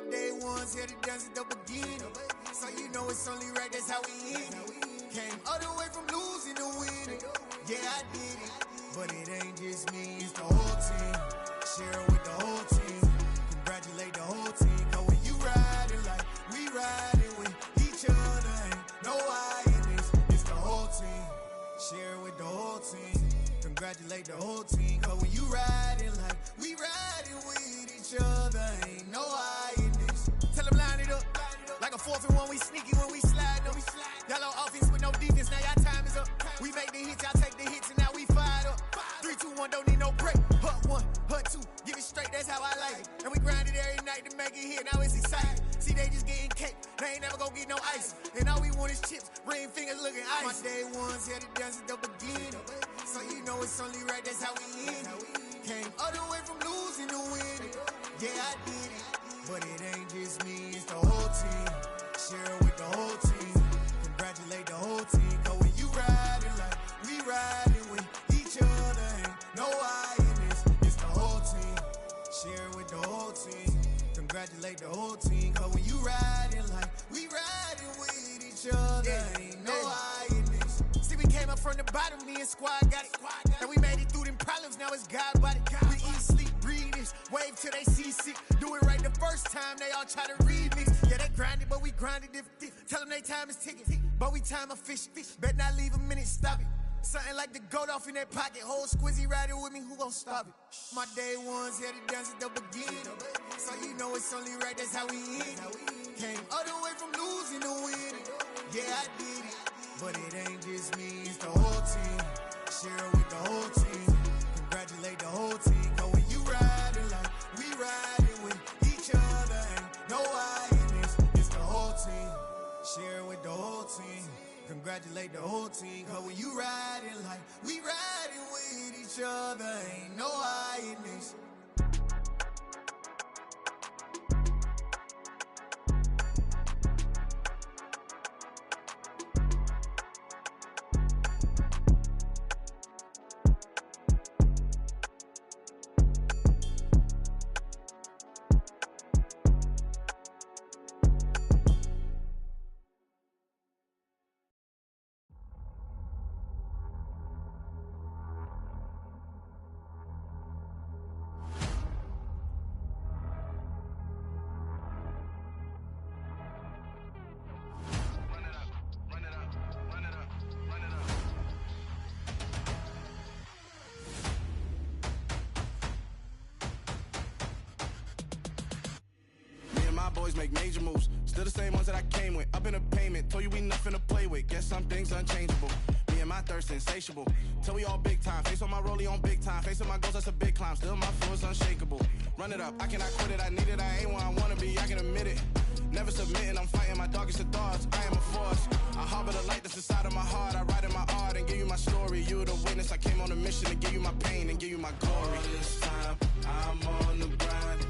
My day ones here to dance at the beginning. So you know it's only right, that's how we end it. Came all the way from losing to winning. Yeah, I did it. But it ain't just me, it's the whole team. Share it with the whole team. Congratulate the whole team. Cause when you riding like we riding with each other, ain't no I in this. It's the whole team. Share it with the whole team. Congratulate the whole team. Cause when you riding like we riding with each other, ain't no I in this. Tell them line it up. Like a 4th and 1, we sneaky when we slide up. Y'all on offense with no defense, now y'all time is up. We make the hits, y'all take the hits, and now we fired up. 3, 2, 1, don't need no break. Hut 1, hut 2, give it straight, that's how I like it. And we grind it every night to make it hit, now it's exciting. See, they just getting cake, they ain't never gonna get no ice. And all we want is chips, ring fingers looking ice. My day ones here to dance at the beginning. So you know it's only right, that's how we end it. Came all the way from losing to winning. Yeah, I did it. But it ain't just me, it's the whole team. Share it with the whole team. Congratulate the whole team. Cause when you riding like we riding with each other, ain't no I in this. It's the whole team. Share it with the whole team. Congratulate the whole team. Cause when you riding like we riding with each other, ain't no I in this. See, we came up from the bottom, me and squad got it. And we made it through them problems, now it's God body. We eat, sleep, breathe this. Wave till they see sick. Do it right the first time, they all try to remix. Yeah, they grinded, but we grinded different. Tell them they time is ticking, but we time a fish. Bet not leave a minute, stop it. Something like the goat off in that pocket. Whole squizzy riding with me, who gon' stop it? My day ones here to dance at the beginning. So you know it's only right, that's how we end it. Came all the way from losing to winning. Yeah, I did it. But it ain't just me, it's the whole team. Share it with the whole team. Congratulate the whole team. Cause when you riding like we riding with each other, ain't no I in this. It's the whole team. Share it with the whole team. Congratulate the whole team. Cause when you riding like we riding with each other, ain't no I in this. Boys make major moves, still the same ones that I came with. Up in a payment, told you we nothing to play with. Guess some things unchangeable. Me and my thirst insatiable. Till we all big time. Face on my rollie on big time. Facing my goals, that's a big climb. Still my flow is unshakable. Run it up, I cannot quit it. I need it, I ain't where I wanna be. I can admit it. Never submitting, I'm fighting my darkest of thoughts. I am a force. I harbor the light that's inside of my heart. I write in my art and give you my story. You the witness. I came on a mission to give you my pain and give you my glory. All this time, I'm on the grind.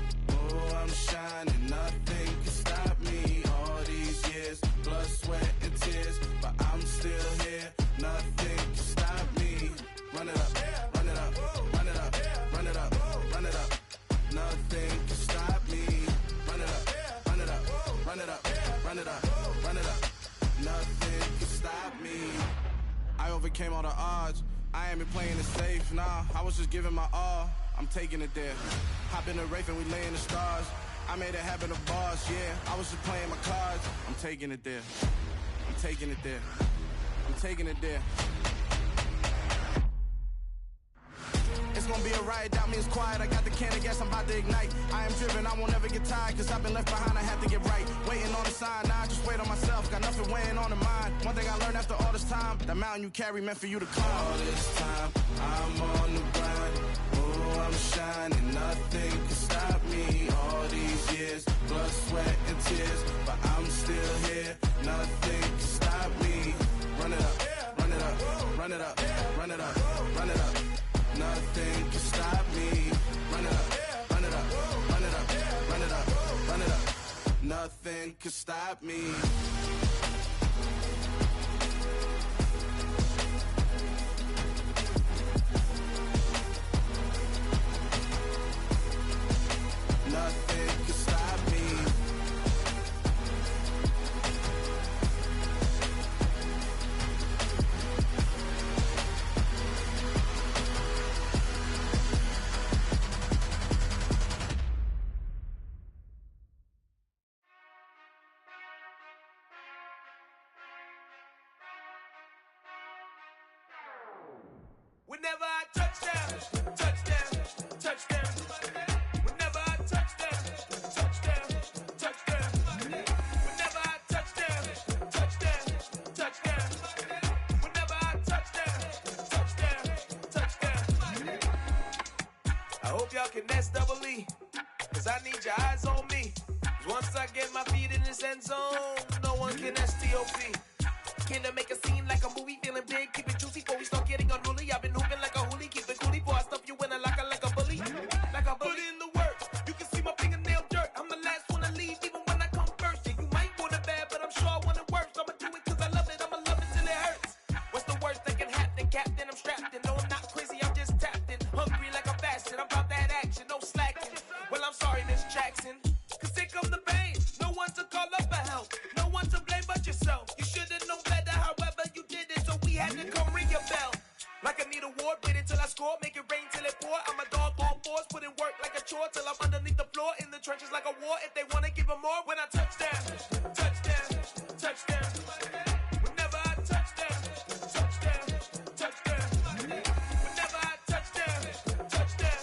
Oh, I'm shining, nothing can stop me. All these years, blood, sweat, and tears, but I'm still here. Nothing can stop me. Run it up, run it up, run it up, run it up, run it up. Nothing can stop me. Run it up, run it up, run it up, run it up, run it up. Nothing can stop me. I overcame all the odds. I ain't been playing it safe, nah. I was just giving my all. I'm taking it there. Hop in the Wraith and we lay in the stars. I made it happen to boss, yeah. I was just playing my cards. I'm taking it there. I'm taking it there. I'm taking it there. It's gonna be a riot, doubt me it's quiet. I got the can of gas, I'm about to ignite. I am driven, I won't ever get tired. Cause I've been left behind, I have to get right. Waiting on the sign, now I just wait on myself. Got nothing weighing on the mind. One thing I learned after all this time, the mountain you carry meant for you to climb. All this time, I'm on the grind. Oh, I'm shining, nothing can stop me. All these years, blood, sweat, and tears, but I'm still here. Nothing can stop me. Run it up, run it up, run it up, run it up, run it up. Nothing can stop me. Run it up, run it up, run it up, run it up, run it up. Nothing can stop me. Nothing can stop me. Whenever I touchdown, touchdown, touchdown. Whenever I touchdown, touchdown, touchdown. Whenever I touchdown, touchdown, touchdown. Whenever I touchdown, touchdown, touchdown. I hope y'all can S-double-E, cause I need your eyes on me. Once I get my feet in this end zone, no one can S-T-O-P. Can I make a scene like a movie, feeling big, keep it juicy before we start getting unruly. I've been hooping like a hoolie, keep it coolie before I stuff you in a locker like a bully. Like a bully. Put in the work, you can see my fingernail dirt. I'm the last one to leave, even when I come first. Yeah, you might want it bad, but I'm sure I want it worse. I'ma do it cause I love it, I'ma love it till it hurts. What's the worst that can happen, Captain? I'm strapped in, no I'm not crazy, I'm just tapped in. Hungry like a bastard, I'm about that action, no slacking. Well, I'm sorry, Miss Jackson, cause here come the pain. No one to call up for help, no one to blame but yourself. You should've known better, however you did it, so we had to come ring your bell. Like I need a ward, wait until I score, make it rain till it pour. I'm a dog on fours, put in work like a chore till I'm underneath the floor, in the trenches like a war. If they wanna give them more, when I touchdown, touchdown, touchdown. Whenever I touchdown, touchdown, touchdown. Whenever I touchdown, touchdown,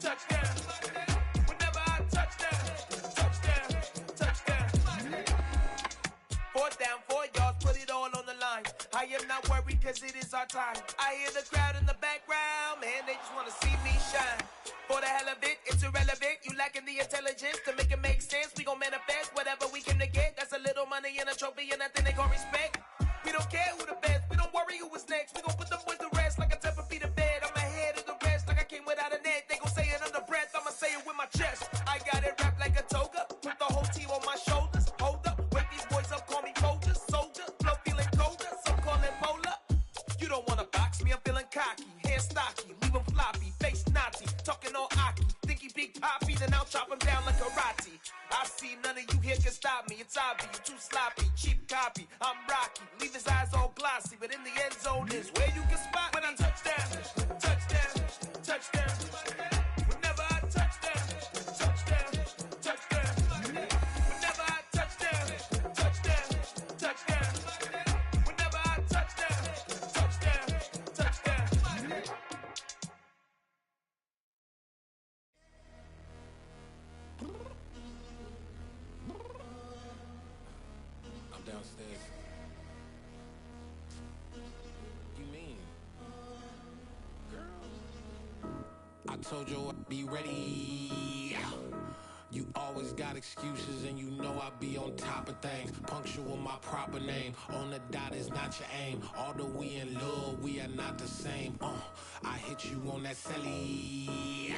touchdown. Whenever I touchdown, touchdown, touchdown. 4th down, 4 yards, put it all on the line. I am not worried cause it is our time. I hear the crowd in the background, man, they just wanna see me shine. For the hell of it, it's irrelevant. You lacking the intelligence to make it make sense. We gon' manifest whatever we came to get. That's a little money and a trophy and nothing they gon' respect. We don't care who the best, we don't worry who was next. We gon' put them boys to rest like a 10 feet of bed. I'm ahead of the rest like I came without a net. They gon' say it under breath, I'ma say it with my chest. I got it wrapped like a toga, put the whole team on my shoulders. Hold up, wake these boys up, call me Folger, soldier. Flow feeling colder, some call it polar. You don't wanna box me, I'm feeling cocky. Hair stocky, leave him floppy, face Nazi. Talking all Aki, think he big poppy, then I'll chop him down like karate. I see none of you here can stop me. It's obvious, you too sloppy, cheap copy. I'm Rocky, leave his eyes all glossy, but in the end zone is where you can spot when I touchdown, touchdown, touchdown. Whenever I touchdown, touchdown, touchdown. Whenever I touchdown, touchdown, touchdown. Whenever I touchdown, touchdown, touchdown. I'm downstairs. You mean? Girl, I told you I'd be ready. You always got excuses and you know I be on top of things. Punctual my proper name. On the dot is not your aim. Although we in love, we are not the same. I hit you on that celly.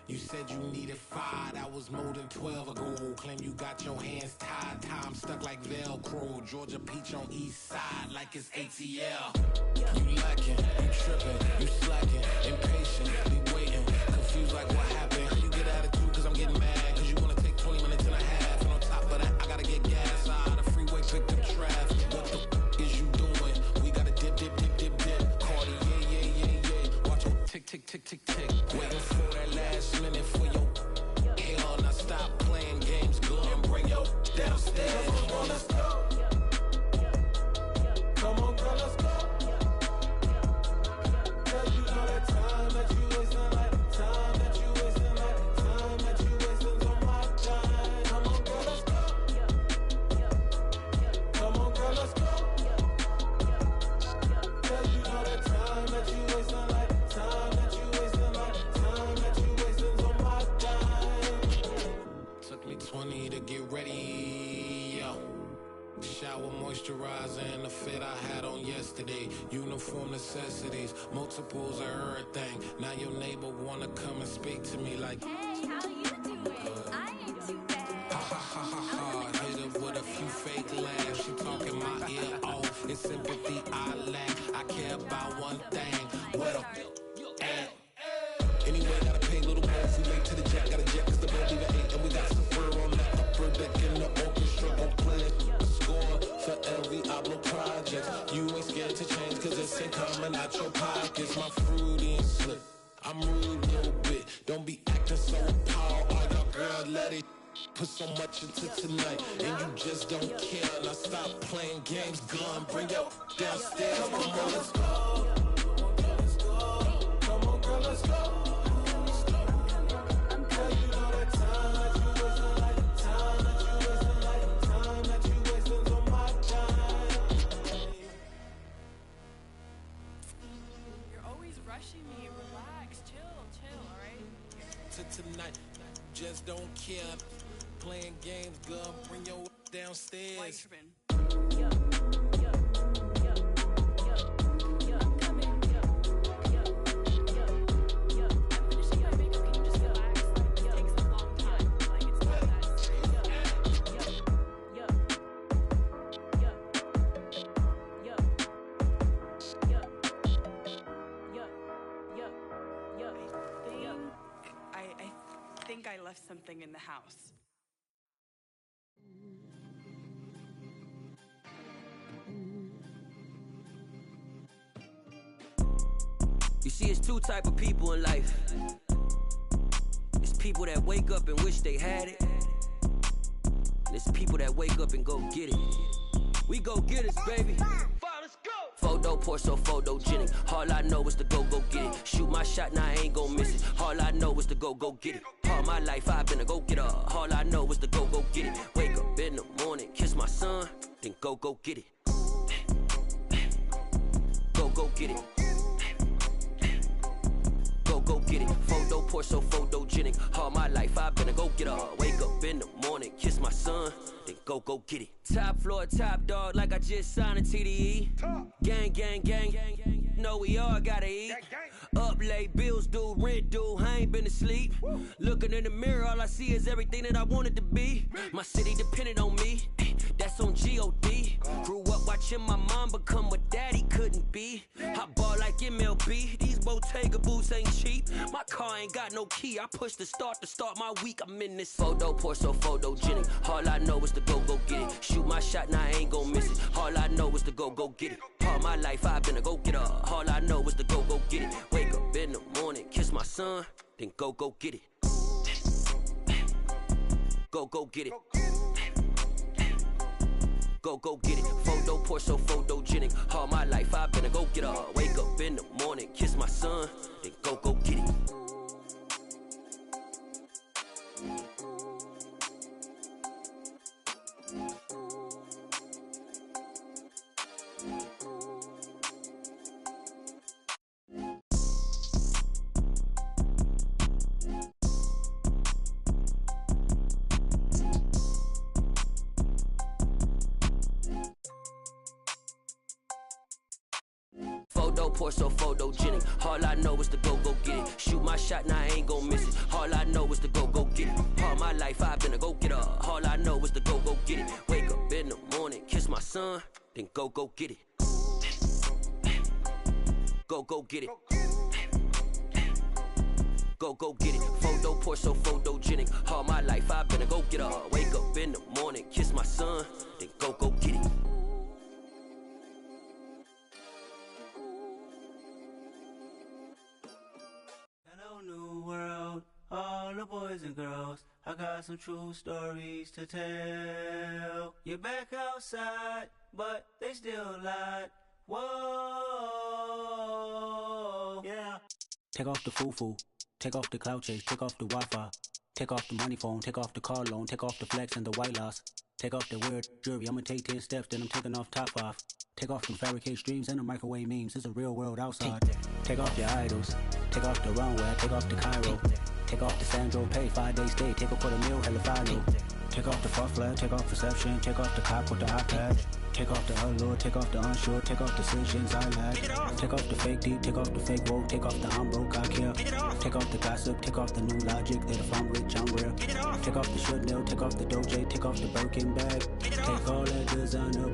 You said you needed 5, that was more than 12 ago. Claim you got your hands tied, time stuck like Velcro. Georgia Peach on east side like it's ATL. You lacking, you tripping, you slacking, impatient, be waiting, confused like what happened. You get attitude cause I'm getting mad, cause you wanna take 20 minutes and a half. And on top of that, I gotta get gas out of the freeway, pick up traffic. What the is you doing? We gotta dip, dip, dip, dip, dip. Cardi, yeah. Watch your tick, tick, tick, tick, tick. Waiting for that last minute for your hell. Now stop playing games, go and bring your downstairs. Come on, let's go. Come on, girl, let's go. Girl, you know that time that you wasting, like time that you wasting, like time that you wasting on my time. Come on, girl, let's go. Come on, girl, let's go. Girl, you know that time that you wasting, like time that you wasting, like time that you wasting on my time. Took me 20 to get ready, yo. Shower moisturizer and the fit I had on yesterday. Uniform necessities, multiples of everything. Now your neighbor wanna come and speak to me like, hey, how you doing? I ain't too bad. Ha ha ha ha ha. Hit her with a few fake laughs. She talking my ear off. It's sympathy I lack. I care about one thing. What up? Anyway, gotta pay a little more if we late to the jet. Gotta jet cause the boat leave at 8. And we got some fur on the upper deck in the orchestra. Gon' play it. Score for every Ablo project. You ain't scared to change cause it's ain't coming out your pockets. My fruity and slip. I'm rude a little bit. Don't be acting so appalled. All y'all girl, let it put so much into tonight. And you just don't care. Now stop playing games. Gun, bring your downstairs. Come on, let's go. Let's go. pushing me. Relax, chill, alright? To tonight, just don't care. Playing games, girl, bring your downstairs. I think I left something in the house. You see, it's two type of people in life. It's people that wake up and wish they had it. And it's people that wake up and go get it. We go get it, baby. Photo poor, so photogenic. All I know is to go get it. Shoot my shot, now I ain't gon' miss it. All I know is to go get it. All my life I've been a go-getter. All I know is to go get it. Wake up in the morning, kiss my son, then go get it. Go get it. Go get it. Photo poor, so photogenic. All my life I've been a go-getter. Wake up in the morning, kiss my son, then go get it. Top floor, top dog, like I just signed a TDE. Gang. Know we all gotta eat. Up late, bills due, rent due, I ain't been asleep. Looking in the mirror, all I see is everything that I wanted to be. My city depended on me, that's on G.O.D. Grew up watching my mom become what daddy couldn't be. I ball like MLB, these Bottega boots ain't cheap. My car ain't got no key, I push the start to start my week. I'm in this photo poor, so photogenic. All I know is to go get it. Shoot my shot, now I ain't gon' miss it. All I know is to go get it. All my life I've been a go-getter. All I know is to go get it. Wake up in the morning, kiss my son, then go get it. Go get it. Go get it. Photo poor, so photogenic. All my life I've been a go-getter. Wake up in the morning, kiss my son, then go get it. Photo poor, so photogenic. All I know is to go get it. Shoot my shot, now I ain't gon' miss it. All I know is to go get it. All my life I've been a go-getter. All I know is to go get it. Wake up in the morning, kiss my son, then go get it. Go get it. Go get it. Photo poor, so photogenic. All my life I've been a go-getter. Wake up in the morning, kiss my son, then go get it. Hello, new world, all the boys and girls. I got some true stories to tell. You're back outside, but they still lied. Whoa, yeah. Take off the foo-foo, take off the cloud chase, take off the Wi-Fi, take off the money phone, take off the car loan, take off the flex and the white loss, take off the weird jewelry. I'ma take 10 steps, then I'm taking off top 5. Take off them fabricate streams and the microwave memes. It's a real world outside. Take off your idols, take off the runway, take off the Cairo, take off the Sandro pay, 5-day stay, take a quarter meal, hella final. Take off the far flag, take off perception, take off the cop with the iPad. Take off the allure, take off the unsure, take off decisions I lack. Take off the fake deep, take off the fake woke, take off the I'm broke, I care. Take off the gossip, take off the new logic that if I'm rich, I'm rare. Take off the Chanel, take off the Doja, take off the Birkin bag. Take all that designer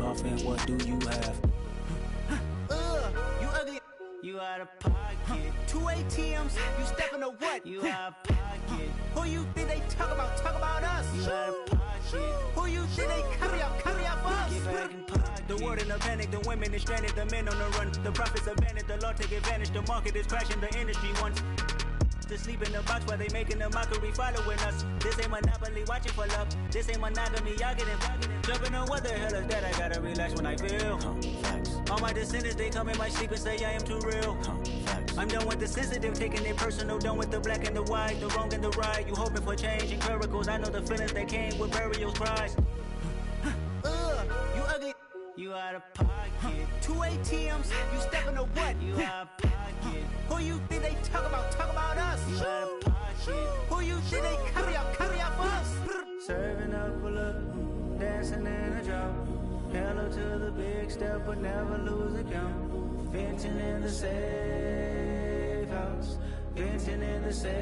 off and what do you have? You ugly. You out of pocket. 2 ATMs, you stepping to what? You out of pocket. Who you think they talk about? Talk about us. You out of pocket. Who you think they carry out for us? Get back in pocket. The world in a panic, the women is stranded, the men on the run. The profits abandoned, the law take advantage. The market is crashing, the industry wants to sleep in the box while they making a mockery following us. This ain't monopoly, watching for love. This ain't monogamy, y'all getting jumping on what the hell is that? I gotta relax when I feel. All my descendants, they come in my sleep and say I am too real. I'm done with the sensitive, taking it personal. Done with the black and the white, the wrong and the right. You hoping for change and miracles. I know the feelings that came with burial cries. You ugly. You out of pocket. pocket. 2 ATMs, you stepping to what? You out of pocket. Who you think they talk about? Talk about us. You out of pocket. Who you think they carry out for us? Serving up a look, dancing in a drop. Hello to the big step, but never lose a count. Venting in the safe house. Venting in the safe.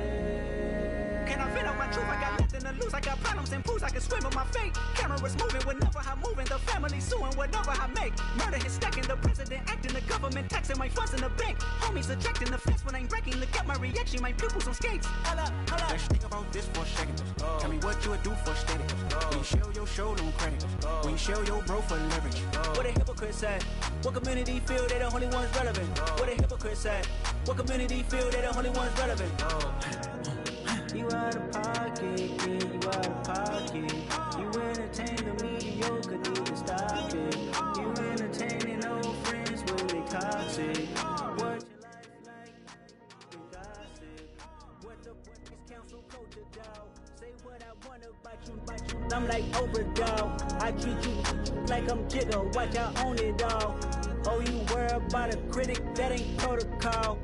Can I vent on my truth? I got nothing to lose. I got problems and fools. I can swim with my fate. Cameras moving whenever I'm moving. The family suing whatever I make. Murder is stacking. The president acting. The government taxing my funds in the bank. Homies ejecting the fence when I'm breaking. Look at my reaction. My pupils on skates. Hold up. Let's think about this for a second. Tell me what you would do for status. When you show your show, no credit. When you show your bro for leverage. What a hypocrite said. What community feel they the only ones relevant? What a hypocrite said. What community feel they the only ones relevant? You out of pocket, yeah, you out of pocket. You entertain the mediocre, need to stop it. You entertaining old friends when they toxic. What your life like, you gossip. What the council culture, dog? Say what I want about you. I'm like Oprah, dog. I treat you like I'm Jigga. Watch I own it all. Oh, you worry about a critic, that ain't protocol.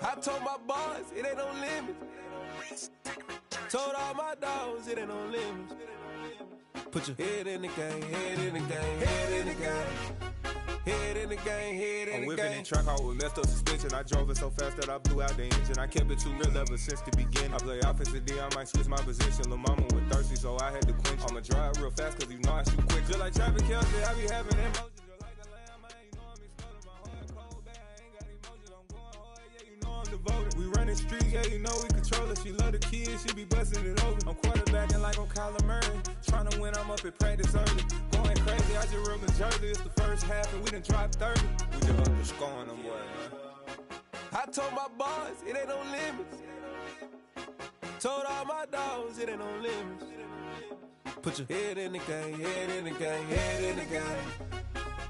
I told my boys, it ain't no limits. Told all my dogs, it ain't no limits. Put your head in the game, head in the game, head in the game. Head in the game, head in the game. I'm whipping in track out with messed up suspension. I drove it so fast that I blew out the engine. I kept it too real ever since the beginning. I play offensive D, I might switch my position. Lil' mama was thirsty, so I had to quench. I'ma drive real fast, cause you know I shoot quick. Just like Travis Kelce, I be having emotions. Devoted. We running streets, yeah, you know we control it. She love the kids, she be busting it over. I'm quarterbacking like I'm Kyler Murray. Trying to win, I'm up at practice early. Going crazy, I just real the jersey. It's the first half and we done dropped 30. We just up to scoring them, boy, man. I told my boys, it ain't no limits. Told all my dogs, it ain't no limits. Put your head in the game, head in the game, head in the game.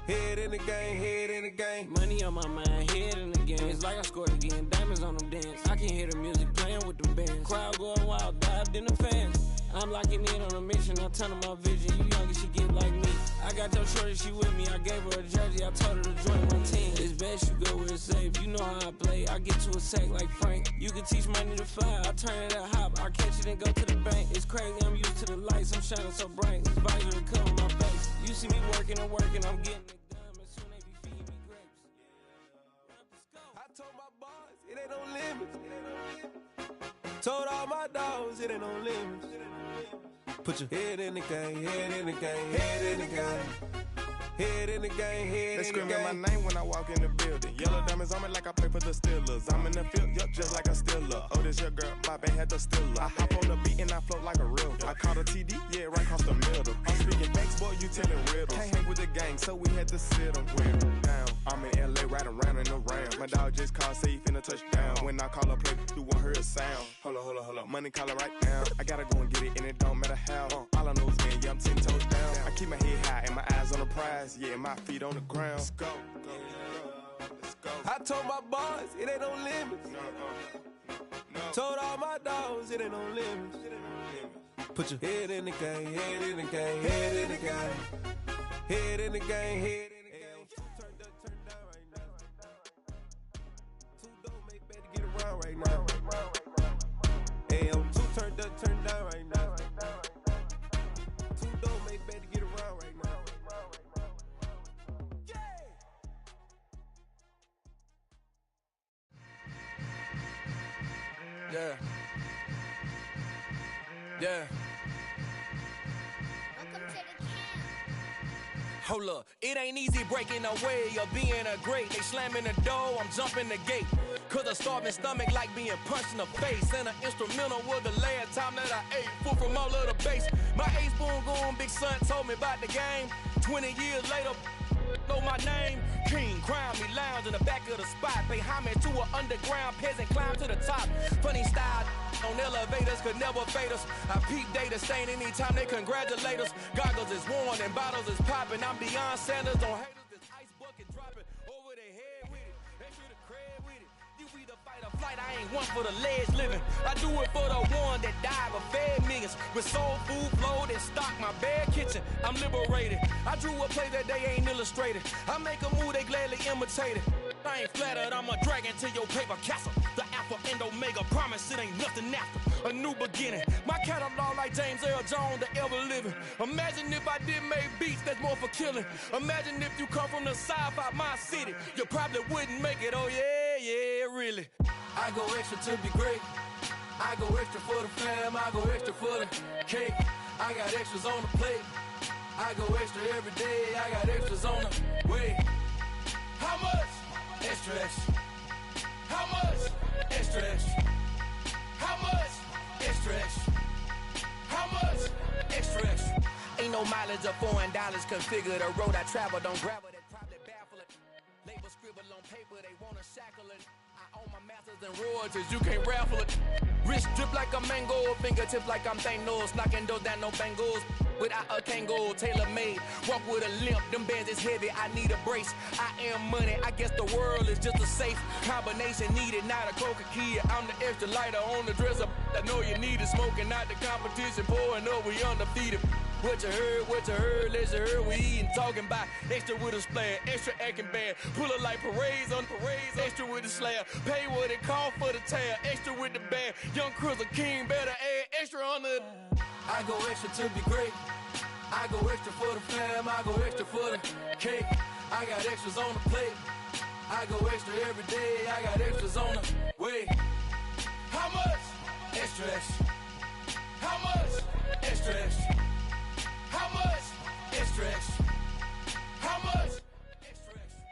Head in the game, head in the game. Money on my mind, head in the game. It's like I scored again, diamonds on them dance. I can hear the music playing with them bands. Crowd going wild, dived in the fans. I'm locking in on a mission, I'm telling my vision. You young and she get like me. I got your shorty, she with me. I gave her a jersey, I told her to join my team. It's best you go where it's safe. You know how I play, I get to a sack like Frank. You can teach money to fly, I turn it up hop. I catch it and go to the bank. It's crazy, I'm used to the lights, I'm shining so bright. This visor to cover my face. You see me working and working, I'm getting it. Told my boys, it ain't no limits. Told all my dogs, it ain't no limits. Put your head in the game, head in the game, head in the game. Head in the game, head in the game. They screaming my name when I walk in the building. Yellow diamonds on me like I play for the Steelers. I'm in the field, yup, just like a Steeler. Oh, this your girl, my band had the Steeler. I hop on the beat and I float like a river. I caught a TD, yeah, right across the middle. I'm speaking facts, boy, you telling riddles. Can't hang with the gang, so we had to sit them down. I'm in LA, riding around in the round. My dog just called, say he finna touchdown. When I call a play, you won't hear a sound. Hold up, money calling right now. I gotta go and get it, and it don't matter how. All I know is man, yeah, I'm 10 toes down. I keep my head high and my eyes on the prize. Yeah, my feet on the ground. Let's go. I told my boys, it ain't no limits. Told all my dogs, it ain't no limits. Put your head in the game, head in the game, head in the game. Head in the game, head in the game. Too dope, make better get around right now. Hey, I'm too turned up, turned down right now. Too dope, make better get around right now. Yeah. Hold up, it ain't easy breaking away or being a great. They slamming the door, I'm jumping the gate. Cause a starving stomach like being punched in the face. And an instrumental was the last time that I ate food from all of the bass. My A-spoon going, big son told me about the game. 20 years later, Know my name? King, crown me, lounge in the back of the spot. Pay homage to an underground peasant, climb to the top. Funny style on elevators could never fade us. I peep data stain anytime they congratulate us. Goggles is worn and bottles is popping. I'm beyond Sanders, don't hate us. This ice bucket dropping over their head with it. They should have crab with it. You either fight or flight, I ain't one for the ledge living. I do it for the one that died but fed millions. With soul food flowed and stocked my bare kitchen. I'm liberated. I drew a play that they ain't illustrated. I make a move, they gladly imitate it. I ain't flattered, I'm a dragon to your paper castle. The Alpha and Omega, promise it ain't nothing after. A new beginning. My catalog like James Earl Jones, the ever living. Imagine if I did make beats that's more for killing. Imagine if you come from the sci-fi, my city. You probably wouldn't make it, oh yeah, really. I go extra to be great. I go extra for the fam, I go extra for the cake. I got extras on the plate. I go extra every day, I got extras on the way. How much? Extra, extra. How much? Extra, extra. How much? Extra, extra. How much? Extra, extra. Ain't no mileage of $4 configure the road I travel. Don't gravel that probably baffle it. Label scribble on paper, they wanna shackle it. I own my masters and royalties, you can't raffle it. Wrist drip like a mango, fingertips like I'm Thanos. Knocking those down, no bangles. Without a Kango, tailor-made. Walk with a limp, them bands is heavy, I need a brace. I am money, I guess the world is just a safe combination needed, not a coca key. I'm the extra lighter on the dresser. I know you need it, smoking out the competition, pouring up, we undefeated. What you heard, let's you heard, we eatin', talking about extra with a splash, extra acting bad. Pull it like parades on parades, extra with the slab. Pay what it cost for the tab, extra with the bag. Young Cruiser King, better add extra on the... I go extra to be great. I go extra for the fam, I go extra for the cake. I got extras on the plate. I go extra every day, I got extras on the way. How much? Extra, extra. How much? Extra, extra. How much? Extra, extra. How much? Extra, extra.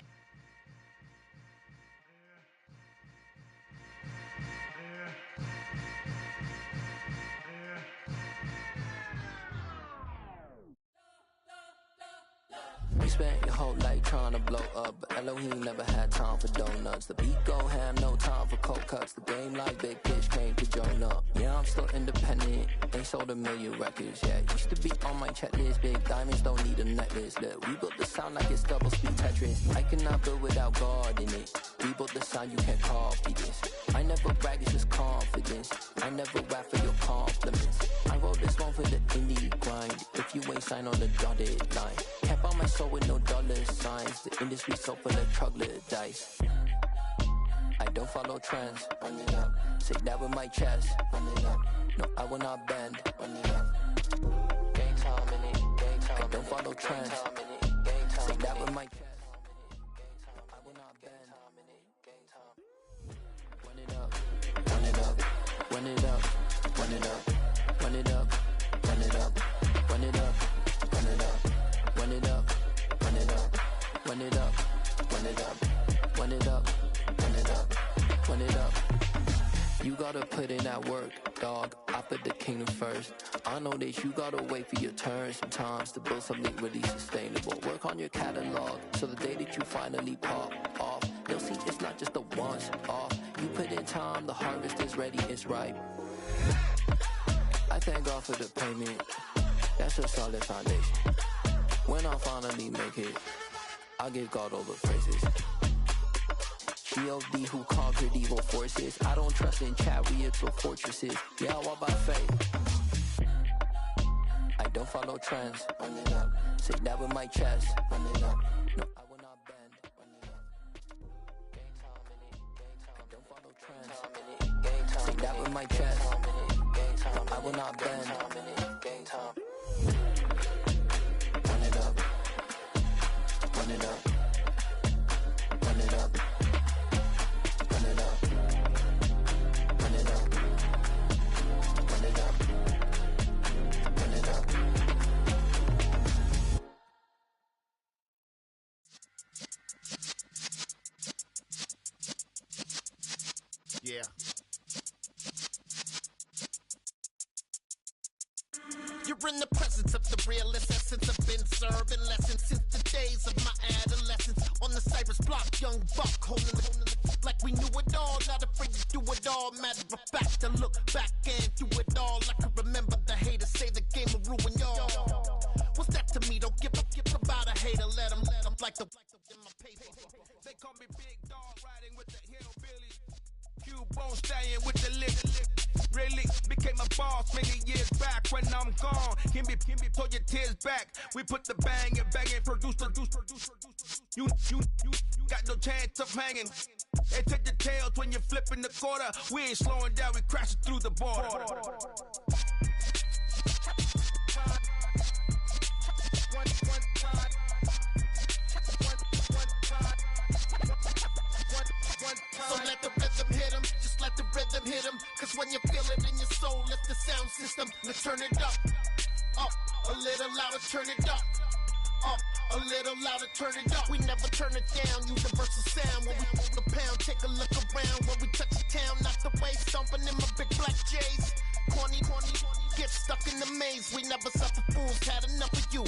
You spent your whole life trying to blow up, but Elohim never had time for donuts. The beat gon' have no time for cold cuts. The game like Big Pitch came to join up. Yeah, I'm still independent, ain't sold a million records yet. Used to be on my checklist, big diamonds don't need a necklace. Look, we built the sound like it's double speed Tetris. I cannot build without God in it. We built the sound, you can't copy this. I never brag, it's just confidence. I never rap for your compliments. I wrote this one for the indie grind. If you ain't signed on the dotted line, can't buy my soul with no dollar signs. The industry so full of troglodytes. I don't follow trends. Run it up. Say that with my chest. Run it up. No, I will not bend. Run it up. Gang time in it. Gang time. I don't follow trends. Say that with my chest. I will not bend. Gang time. Run it up. Run it up. Run it up. Run it up. Run it up. Run it up. Run it up. Run it up. Run it up. Run it up. Run it up. Run it up. Run it up. Run it up. Run it up. You gotta put in that work, dog. I put the kingdom first. I know that you gotta wait for your turn sometimes to build something really sustainable. Work on your catalog so the day that you finally pop off, they'll see it's not just a once off. You put in time, the harvest is ready, it's ripe. I thank God for the payment. That's a solid foundation. When I finally make it, I give God all the praises. G.O.D. who conquered evil forces. I don't trust in chariots or fortresses. Yeah, I walk by faith. I don't follow trends. Run it up. Say that with my chest. Run it up. No, I will not bend. Run it up. Gang time in it. Gang time. I don't follow trends. Gang time. Say that with my chest. Gang time. I will not bend. Gang time. Run it up. Run it up. Run it up. Run it up. Run it up. Run it up. Run it up. Yeah. You're in the presence of the realest essence. I've been serving lessons since the days of my adolescence. block, young buck, holding the like we knew it all, not afraid to do it all. Matter of fact, to look back and do it all. I can remember the haters say the game will ruin y'all. What's that to me? Don't give about a hater. Let them like the in my paper. They call me Big Dog, riding with the hillbilly. Cubone staying with the lick. Really became a boss many years back. When I'm gone, can be pull your tears back. We put the bang and produce. You got no chance of hanging. They take the tails when you're flipping the quarter. We ain't slowing down, we crashing through the border. So let the rhythm hit 'em, just let the rhythm hit 'em. Cause when you feel it in your soul, lift the sound system. Let's turn it up, a little louder, turn it up. A little louder, turn it up. We never turn it down. Universal sound when we move the pound. Take a look around when we touch the town. Not the way stomping in my big black J's. Corny, get stuck in the maze. We never suffer fools. Had enough of you.